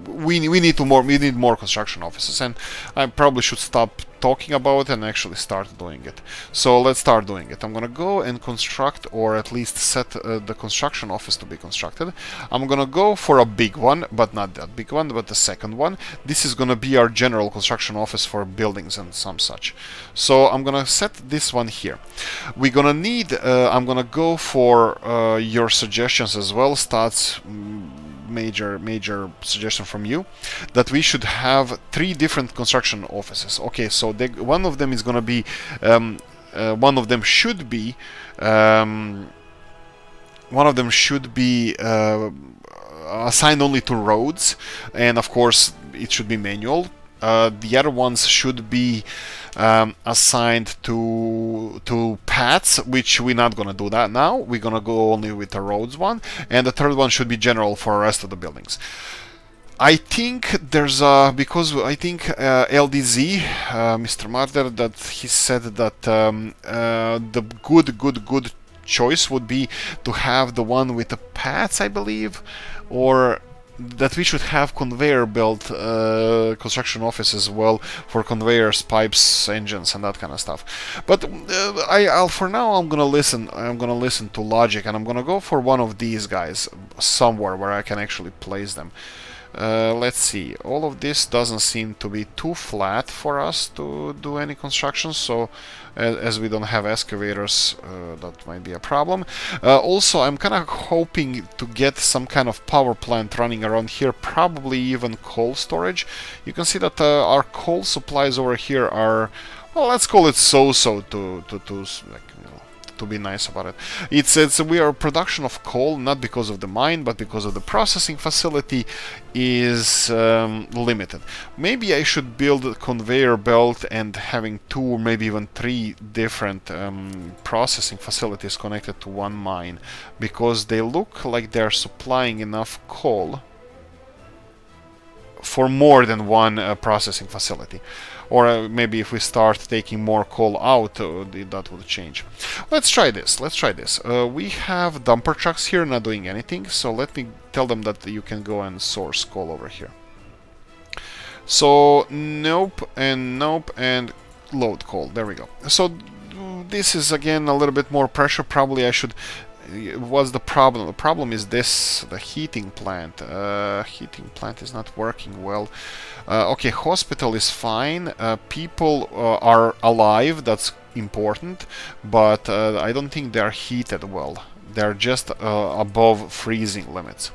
we need more construction offices, and I probably should stop talking about it and actually start doing it. So let's start doing it. I'm gonna go and construct, or at least set the construction office to be constructed. I'm gonna go for a big one, but not that big one, but the second one. This is gonna be our general construction office for buildings and some such. So I'm gonna set this one here. We're gonna need I'm gonna go for your suggestions as well. Stats, major suggestion from you, that we should have 3 different construction offices. Okay, so one of them is going to be one of them should be assigned only to roads, and of course it should be manual. The other ones should be assigned to paths, which we're not gonna do that now. We're gonna go only with the roads one, and the third one should be general for the rest of the buildings. I think there's because I think LDZ, Mr. Martyr, that he said that the good choice would be to have the one with the paths, I believe, or that we should have conveyor belt construction office as well, for conveyors, pipes, engines, and that kind of stuff. But for now I'm gonna listen to logic, and I'm gonna go for one of these guys somewhere where I can actually place them. Let's see, all of this doesn't seem to be too flat for us to do any construction, so as we don't have excavators, that might be a problem. Also, I'm kind of hoping to get some kind of power plant running around here, probably even coal storage. You can see that our coal supplies over here are, well, let's call it so-so to be nice about it. We are production of coal, not because of the mine, but because of the processing facility is limited. Maybe I should build a conveyor belt and having 2 or maybe even 3 different processing facilities connected to one mine, because they look like they're supplying enough coal for more than one processing facility. Or maybe if we start taking more coal out, that will change. Let's try this. We have dumper trucks here not doing anything, so let me tell them that you can go and source coal over here. So nope and load coal. There we go. So this is again a little bit more pressure. Probably I should. What's the problem? The problem is this, the heating plant. Heating plant is not working well. Okay, hospital is fine. People are alive, that's important, but I don't think they're heated well. They're just above freezing limits.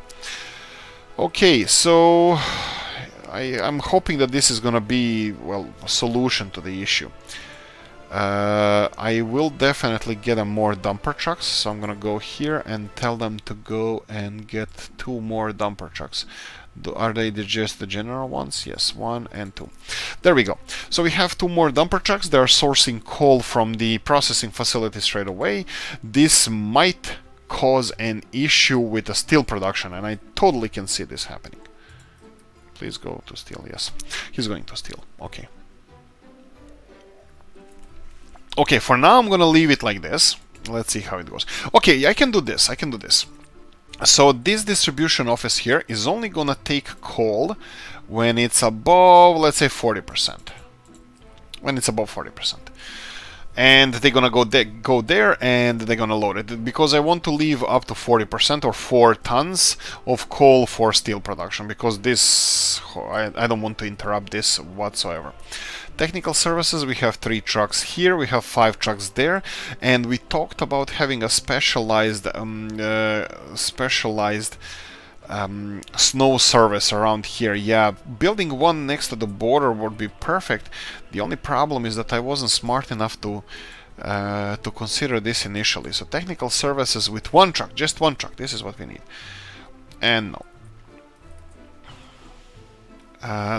Okay, so I'm hoping that this is gonna be, well, a solution to the issue. I will definitely get more dumper trucks, so I'm gonna go here and tell them to go and get 2 more dumper trucks. Are they just the general ones? Yes, 1 and 2. There we go. So we have 2 more dumper trucks. They're sourcing coal from the processing facility straight away. This might cause an issue with the steel production, and I totally can see this happening. Please go to steel. Yes, he's going to steel. Okay. Okay, for now I'm gonna leave it like this. Let's see how it goes. Okay, I can do this. So this distribution office here is only gonna take coal when it's above, let's say, 40%. When it's above 40%. And they're gonna go there and they're gonna load it, because I want to leave up to 40% or 4 tons of coal for steel production, because this, I don't want to interrupt this whatsoever. Technical services, we have 3 trucks here, we have 5 trucks there, and we talked about having a specialized snow service around here. Yeah, building one next to the border would be perfect. The only problem is that I wasn't smart enough to consider this initially. So technical services with 1 truck, just 1 truck, this is what we need. And no.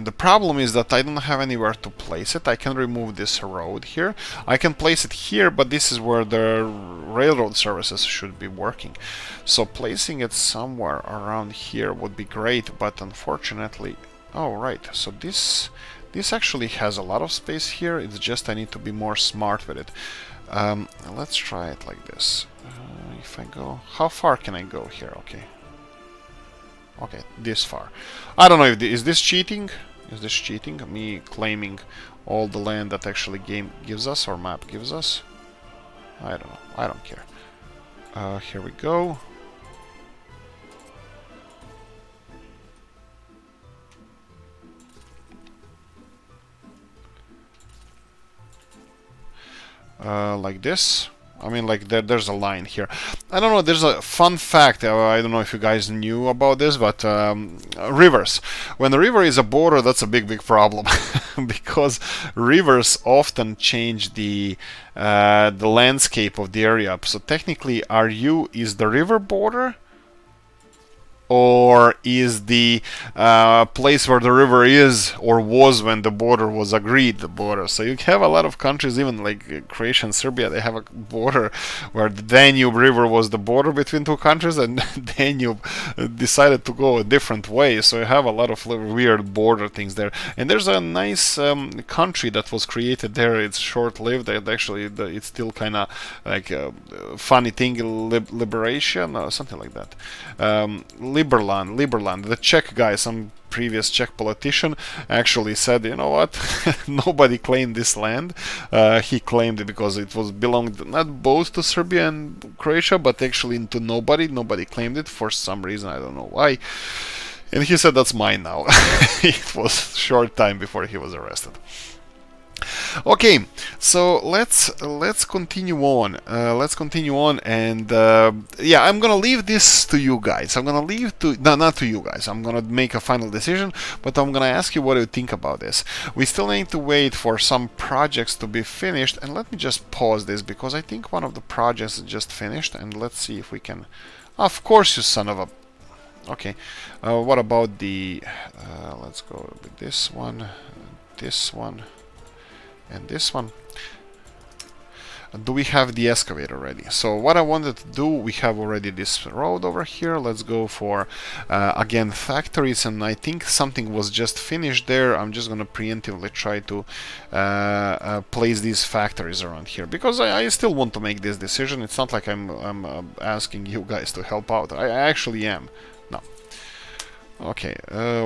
The problem is that I don't have anywhere to place it. I can remove this road here. I can place it here, but this is where the railroad services should be working. So placing it somewhere around here would be great, but unfortunately... Oh, right. So this actually has a lot of space here. It's just I need to be more smart with it. Let's try it like this. if I go... How far can I go here? Okay. Okay, this far. I don't know if... Is this cheating? Is this cheating? Me claiming all the land that actually game gives us, or map gives us? I don't know. I don't care. Here we go. Like this. I mean, like there's a line here. I don't know. There's a fun fact. I don't know if you guys knew about this, but rivers. When a river is a border, that's a big problem because rivers often change the landscape of the area. So technically, is the river border? Or is the place where the river is or was when the border was agreed the border? So you have a lot of countries, even like Croatia and Serbia, they have a border where the Danube River was the border between two countries, and Danube decided to go a different way. So you have a lot of weird border things there. And there's a nice country that was created there. It's short-lived. Actually, it's still kind of like a funny thing, liberation or something like that. Liberland, the Czech guy, some previous Czech politician, actually said, you know what, nobody claimed this land. He claimed it because it was belonged not both to Serbia and Croatia, but actually to nobody. Nobody claimed it for some reason, I don't know why. And he said, that's mine now. It was a short time before he was arrested. Okay, so let's continue on. And yeah, I'm gonna leave this to you guys. I'm gonna leave to not to you guys. I'm gonna make a final decision, but I'm gonna ask you what you think about this. We still need to wait for some projects to be finished, and let me just pause this because I think one of the projects is just finished, and let's see if we can. Of course, you son of a. Okay, what about the? Let's go with this one, and this one. Do we have the excavator ready? So what I wanted to do, we have already this road over here. Let's go for again factories, and I think something was just finished there. I'm just gonna preemptively try to place these factories around here because I still want to make this decision. It's not like I'm asking you guys to help out. I actually am. No. Okay,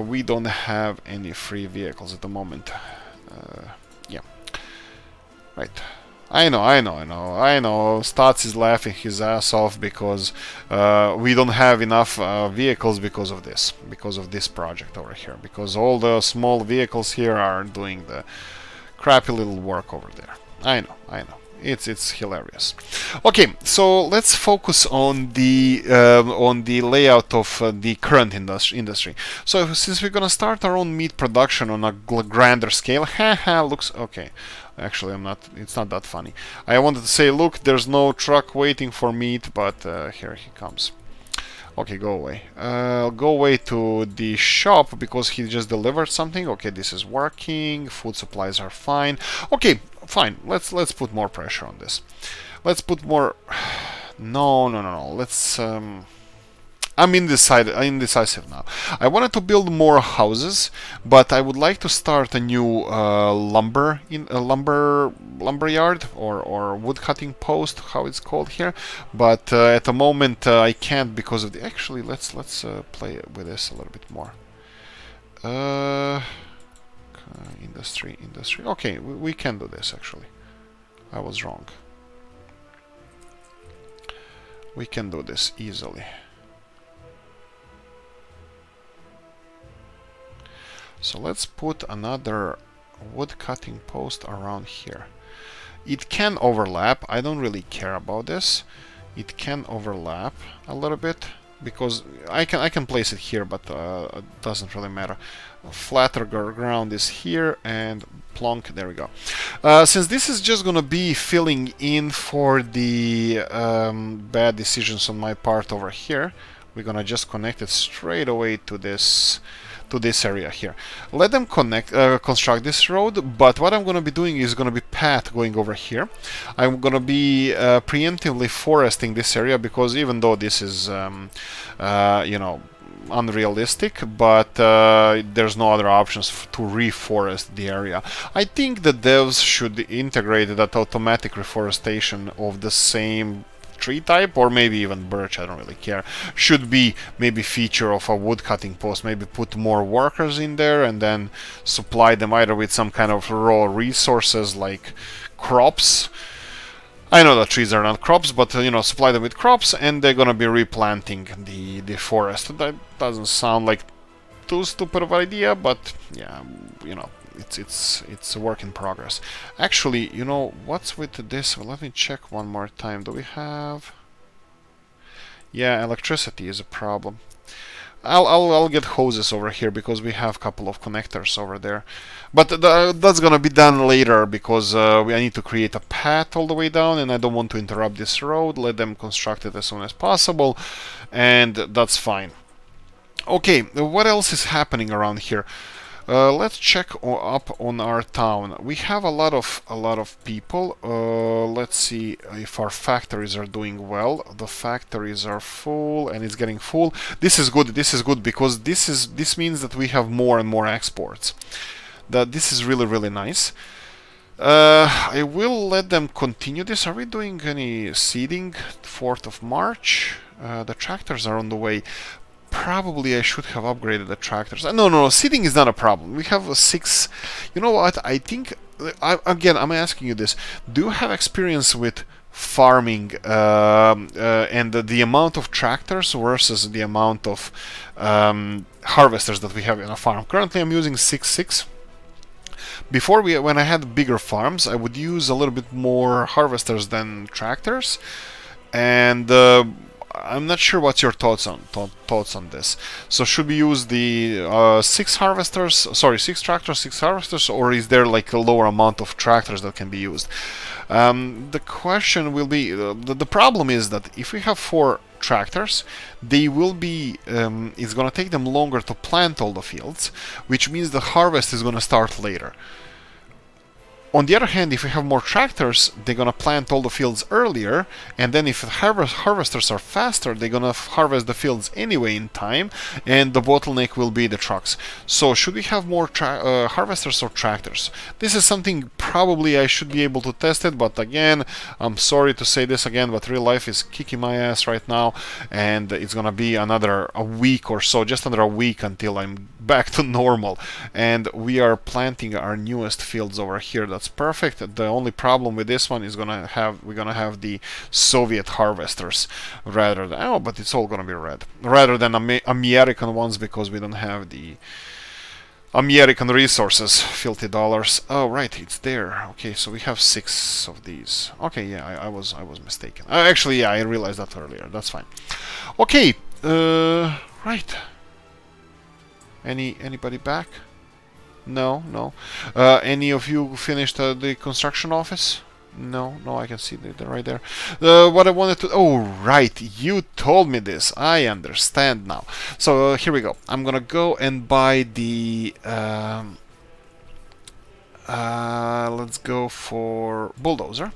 we don't have any free vehicles at the moment. Yeah. Right. I know. Stats is laughing his ass off because we don't have enough vehicles because of this project over here. Because all the small vehicles here are doing the crappy little work over there. I know. It's hilarious. Okay, so let's focus on the layout of the current industry. So since we're gonna start our own meat production on a grander scale, haha, looks okay. Actually, it's not that funny. I wanted to say, look, there's no truck waiting for meat, but here he comes. Okay, go away. Go away to the shop because he just delivered something. Okay, this is working. Food supplies are fine. Okay, fine. Let's put more pressure on this. Let's put more. No. Let's. I'm indecisive now. I wanted to build more houses, but I would like to start a new lumber yard or wood cutting post, how it's called here. But at the moment I can't because of the. Actually, let's play with this a little bit more. Industry. Okay, we can do this actually. I was wrong. We can do this easily. So let's put another wood cutting post around here. It can overlap. I don't really care about this. It can overlap a little bit because I can place it here, but it doesn't really matter. Flatter ground is here and plonk. There we go. Since this is just gonna be filling in for the bad decisions on my part over here, we're gonna just connect it straight away to this area here. Let them construct this road, but what I'm going to be doing is going to be path going over here. I'm going to be preemptively foresting this area because even though this is unrealistic, but there's no other options to reforest the area. I think the devs should integrate that automatic reforestation of the same tree type, or maybe even birch, I don't really care. Should be maybe feature of a wood cutting post, maybe put more workers in there and then supply them either with some kind of raw resources like crops. I know that trees are not crops, but supply them with crops, and they're gonna be replanting the forest. That doesn't sound like too stupid of an idea, but yeah, it's a work in progress. Actually, what's with this? Well, let me check one more time. Do we have? Yeah, electricity is a problem. I'll get hoses over here because we have a couple of connectors over there, but that's gonna be done later because I need to create a path all the way down, and I don't want to interrupt this road. Let them construct it as soon as possible, and that's fine. Okay, what else is happening around here? Let's check up on our town. We have a lot of people. Let's see if our factories are doing well. The factories are full, and it's getting full. This is good. This is good because this means that we have more and more exports. This is really nice. I will let them continue this. Are we doing any seeding? 4th of March. The tractors are on the way. Probably I should have upgraded the tractors. No, seeding is not a problem. We have 6. You know what? I think, again, I'm asking you this. Do you have experience with farming and the amount of tractors versus the amount of harvesters that we have in a farm? Currently, I'm using 6. Before, when I had bigger farms, I would use a little bit more harvesters than tractors, and I'm not sure what's your thoughts on this. So should we use the 6 harvesters? Sorry, 6 tractors, 6 harvesters, or is there like a lower amount of tractors that can be used? The question will be the problem is that if we have 4 tractors, they will be it's gonna take them longer to plant all the fields, which means the harvest is gonna start later. On the other hand, if we have more tractors, they're gonna plant all the fields earlier, and then if the harvesters are faster, they're gonna harvest the fields anyway in time, and the bottleneck will be the trucks. So should we have more harvesters or tractors? This is something probably I should be able to test it, but again, I'm sorry to say this again, but real life is kicking my ass right now, and it's gonna be a week or so, just under a week until I'm back to normal. And we are planting our newest fields over here. That's perfect. The only problem with this one is we're gonna have the Soviet harvesters rather than but it's all gonna be red rather than American ones because we don't have the American resources. Filthy dollars. Oh right, it's there. Okay, so we have 6 of these. Okay, yeah, I was mistaken. Actually, yeah, I realized that earlier. That's fine. Okay, right. Anybody back? No. Any of you finished the construction office? No, I can see that right there. What I wanted to... Oh, right, you told me this. I understand now. So here we go. I'm gonna go and buy the... let's go for bulldozer.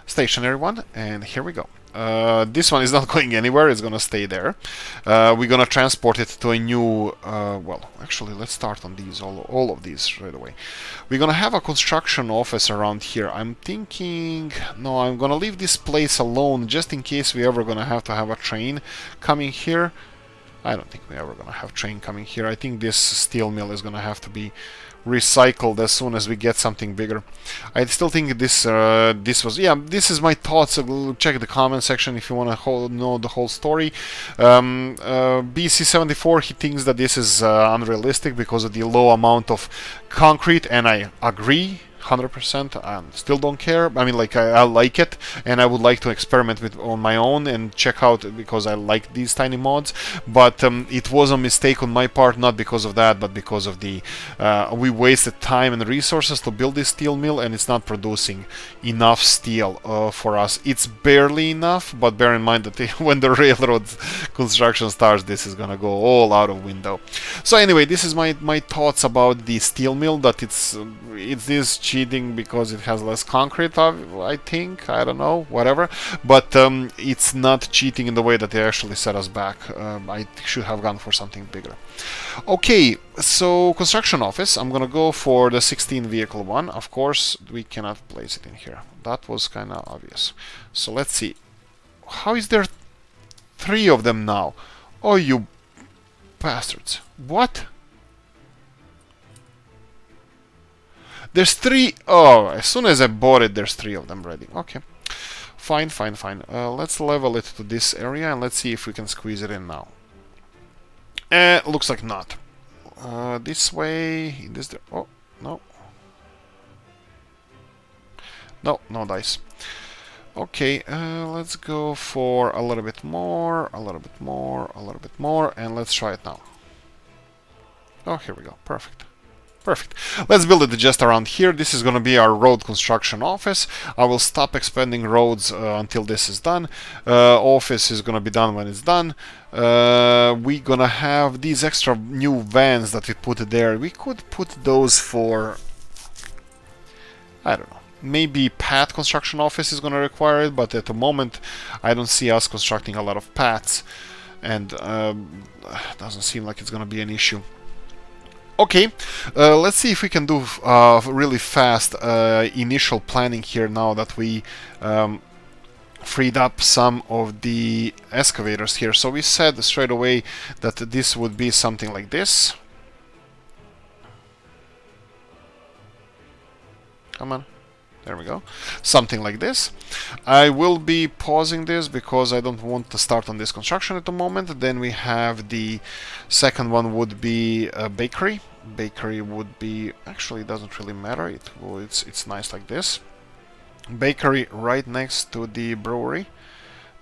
Stationary one, and here we go. This one is not going anywhere, it's gonna stay there. We're gonna transport it to a new well, actually let's start on these, all of these right away. We're gonna have a construction office around here. I'm thinking, no, I'm gonna leave this place alone just in case we ever gonna have to have a train coming here. I don't think we're ever gonna have train coming here. I think this steel mill is gonna have to be recycled as soon as we get something bigger. I still think this was, yeah, this is my thoughts. Check the comment section if you want to know the whole story. BC74, he thinks that this is unrealistic because of the low amount of concrete, and I agree 100%. I still don't care. I mean, like, I like it, and I would like to experiment with on my own and check out because I like these tiny mods. But it was a mistake on my part, not because of that, but because of the we wasted time and resources to build this steel mill, and it's not producing enough steel for us. It's barely enough, but bear in mind that when the railroad construction starts, this is gonna go all out of window. So anyway, this is my thoughts about the steel mill. That it's this cheating because it has less concrete, I think. I don't know, whatever. But it's not cheating in the way that they actually set us back. I should have gone for something bigger. Okay, so construction office. I'm gonna go for the 16 vehicle one. Of course, we cannot place it in here. That was kind of obvious. So let's see. How is there 3 of them now? Oh, you bastards. What? There's 3. Oh, as soon as I bought it, there's 3 of them ready. Okay. Fine, fine, fine. Let's level it to this area and let's see if we can squeeze it in now. Looks like not. This way. This. Oh, no. No, no dice. Okay, let's go for a little bit more, a little bit more, a little bit more, and let's try it now. Oh, here we go. Perfect. Perfect. Let's build it just around here. This is going to be our road construction office. I will stop expanding roads until this is done. Office is going to be done when it's done. We're going to have these extra new vans that we put there. We could put those for, I don't know. Maybe pad construction office is going to require it, but at the moment I don't see us constructing a lot of pads, and doesn't seem like it's going to be an issue. Okay, let's see if we can do really fast initial planning here now that we freed up some of the excavators here. So we said straight away that this would be something like this. Come on. There we go. Something like this. I will be pausing this because I don't want to start on this construction at the moment. Then we have the second one would be a bakery. Bakery would be, actually it doesn't really matter. It's nice like this. Bakery right next to the brewery.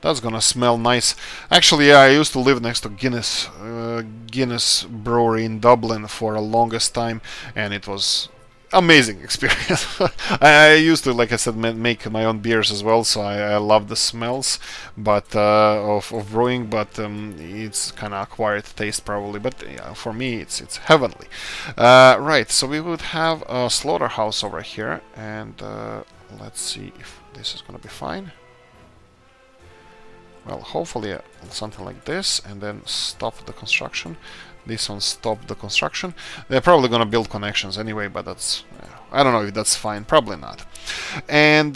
That's gonna smell nice. Actually, yeah, I used to live next to Guinness Brewery in Dublin for the longest time, and it was amazing experience. I used to, like I said, make my own beers as well, so I love the smells, but of brewing. But it's kind of acquired taste probably. But yeah, for me, it's heavenly. Right. So we would have a slaughterhouse over here, and let's see if this is gonna be fine. Well, hopefully something like this, and then stop the construction. This one stopped the construction. They're probably gonna build connections anyway, but that's, I don't know if that's fine. Probably not. And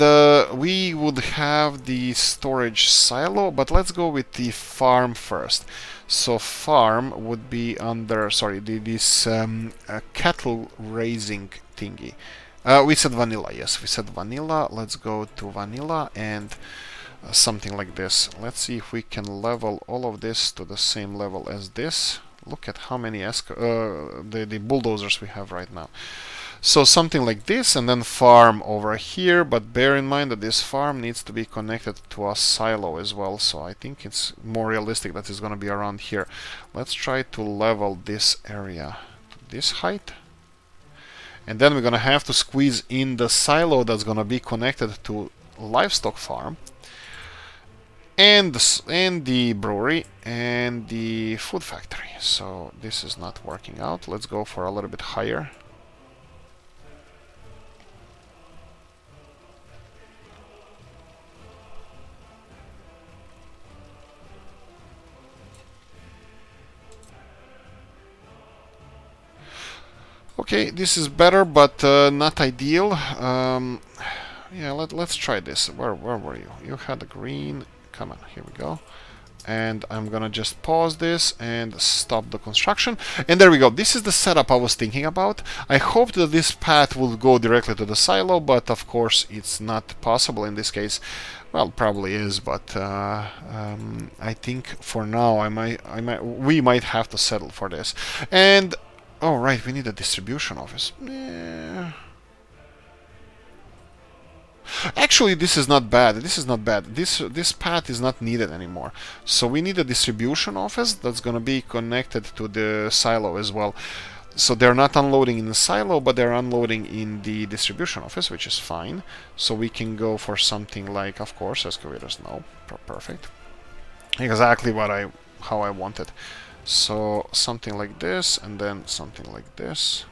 we would have the storage silo, but let's go with the farm first. So farm would be under, sorry, this cattle raising thingy. We said vanilla. Yes, we said vanilla. Let's go to vanilla and something like this. Let's see if we can level all of this to the same level as this. Look at how many the bulldozers we have right now. So something like this, and then farm over here, but bear in mind that this farm needs to be connected to a silo as well, so I think it's more realistic that it's going to be around here. Let's try to level this area to this height. And then we're going to have to squeeze in the silo that's going to be connected to livestock farm. And the brewery and the food factory. So this is not working out. Let's go for a little bit higher. Okay, this is better, but not ideal. Yeah, let's try this. Where were you? You had a green. Come on, here we go. And I'm gonna just pause this and stop the construction. And there we go. This is the setup I was thinking about. I hoped that this path will go directly to the silo, but of course it's not possible in this case. Well, probably is, but I think for now we might have to settle for this. And oh right, we need a distribution office. Actually, this is not bad. This is not bad. This path is not needed anymore. So we need a distribution office that's going to be connected to the silo as well. So they're not unloading in the silo, but they're unloading in the distribution office, which is fine. So we can go for something like, of course, excavators. No, perfect. Exactly how I wanted. So something like this, and then something like this.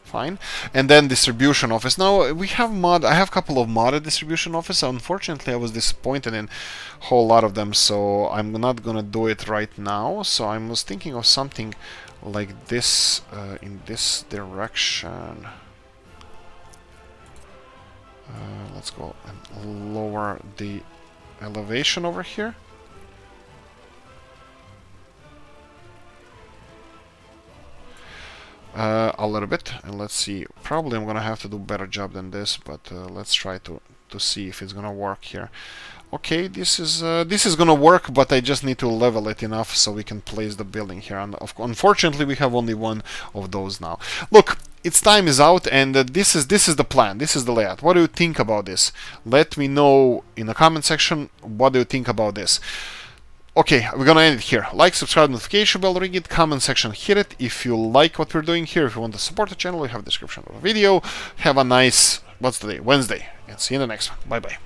Fine. And then distribution office. Now we have I have a couple of modded distribution office. Unfortunately, I was disappointed in a whole lot of them, so I'm not gonna do it right now. So I was thinking of something like this in this direction. Let's go and lower the elevation over here. A little bit, and let's see. Probably I'm gonna have to do a better job than this, but let's try to see if it's gonna work here. Okay, this is gonna work, but I just need to level it enough so we can place the building here. And unfortunately, we have only one of those now. Look, its time is out, and this is the plan. This is the layout. What do you think about this? Let me know in the comment section. What do you think about this? Okay, we're gonna end it here. Like, subscribe, notification bell, ring it, comment section, hit it. If you like what we're doing here, if you want to support the channel, you have a description of the video. Have a nice, what's the day? Wednesday. And see you in the next one. Bye bye.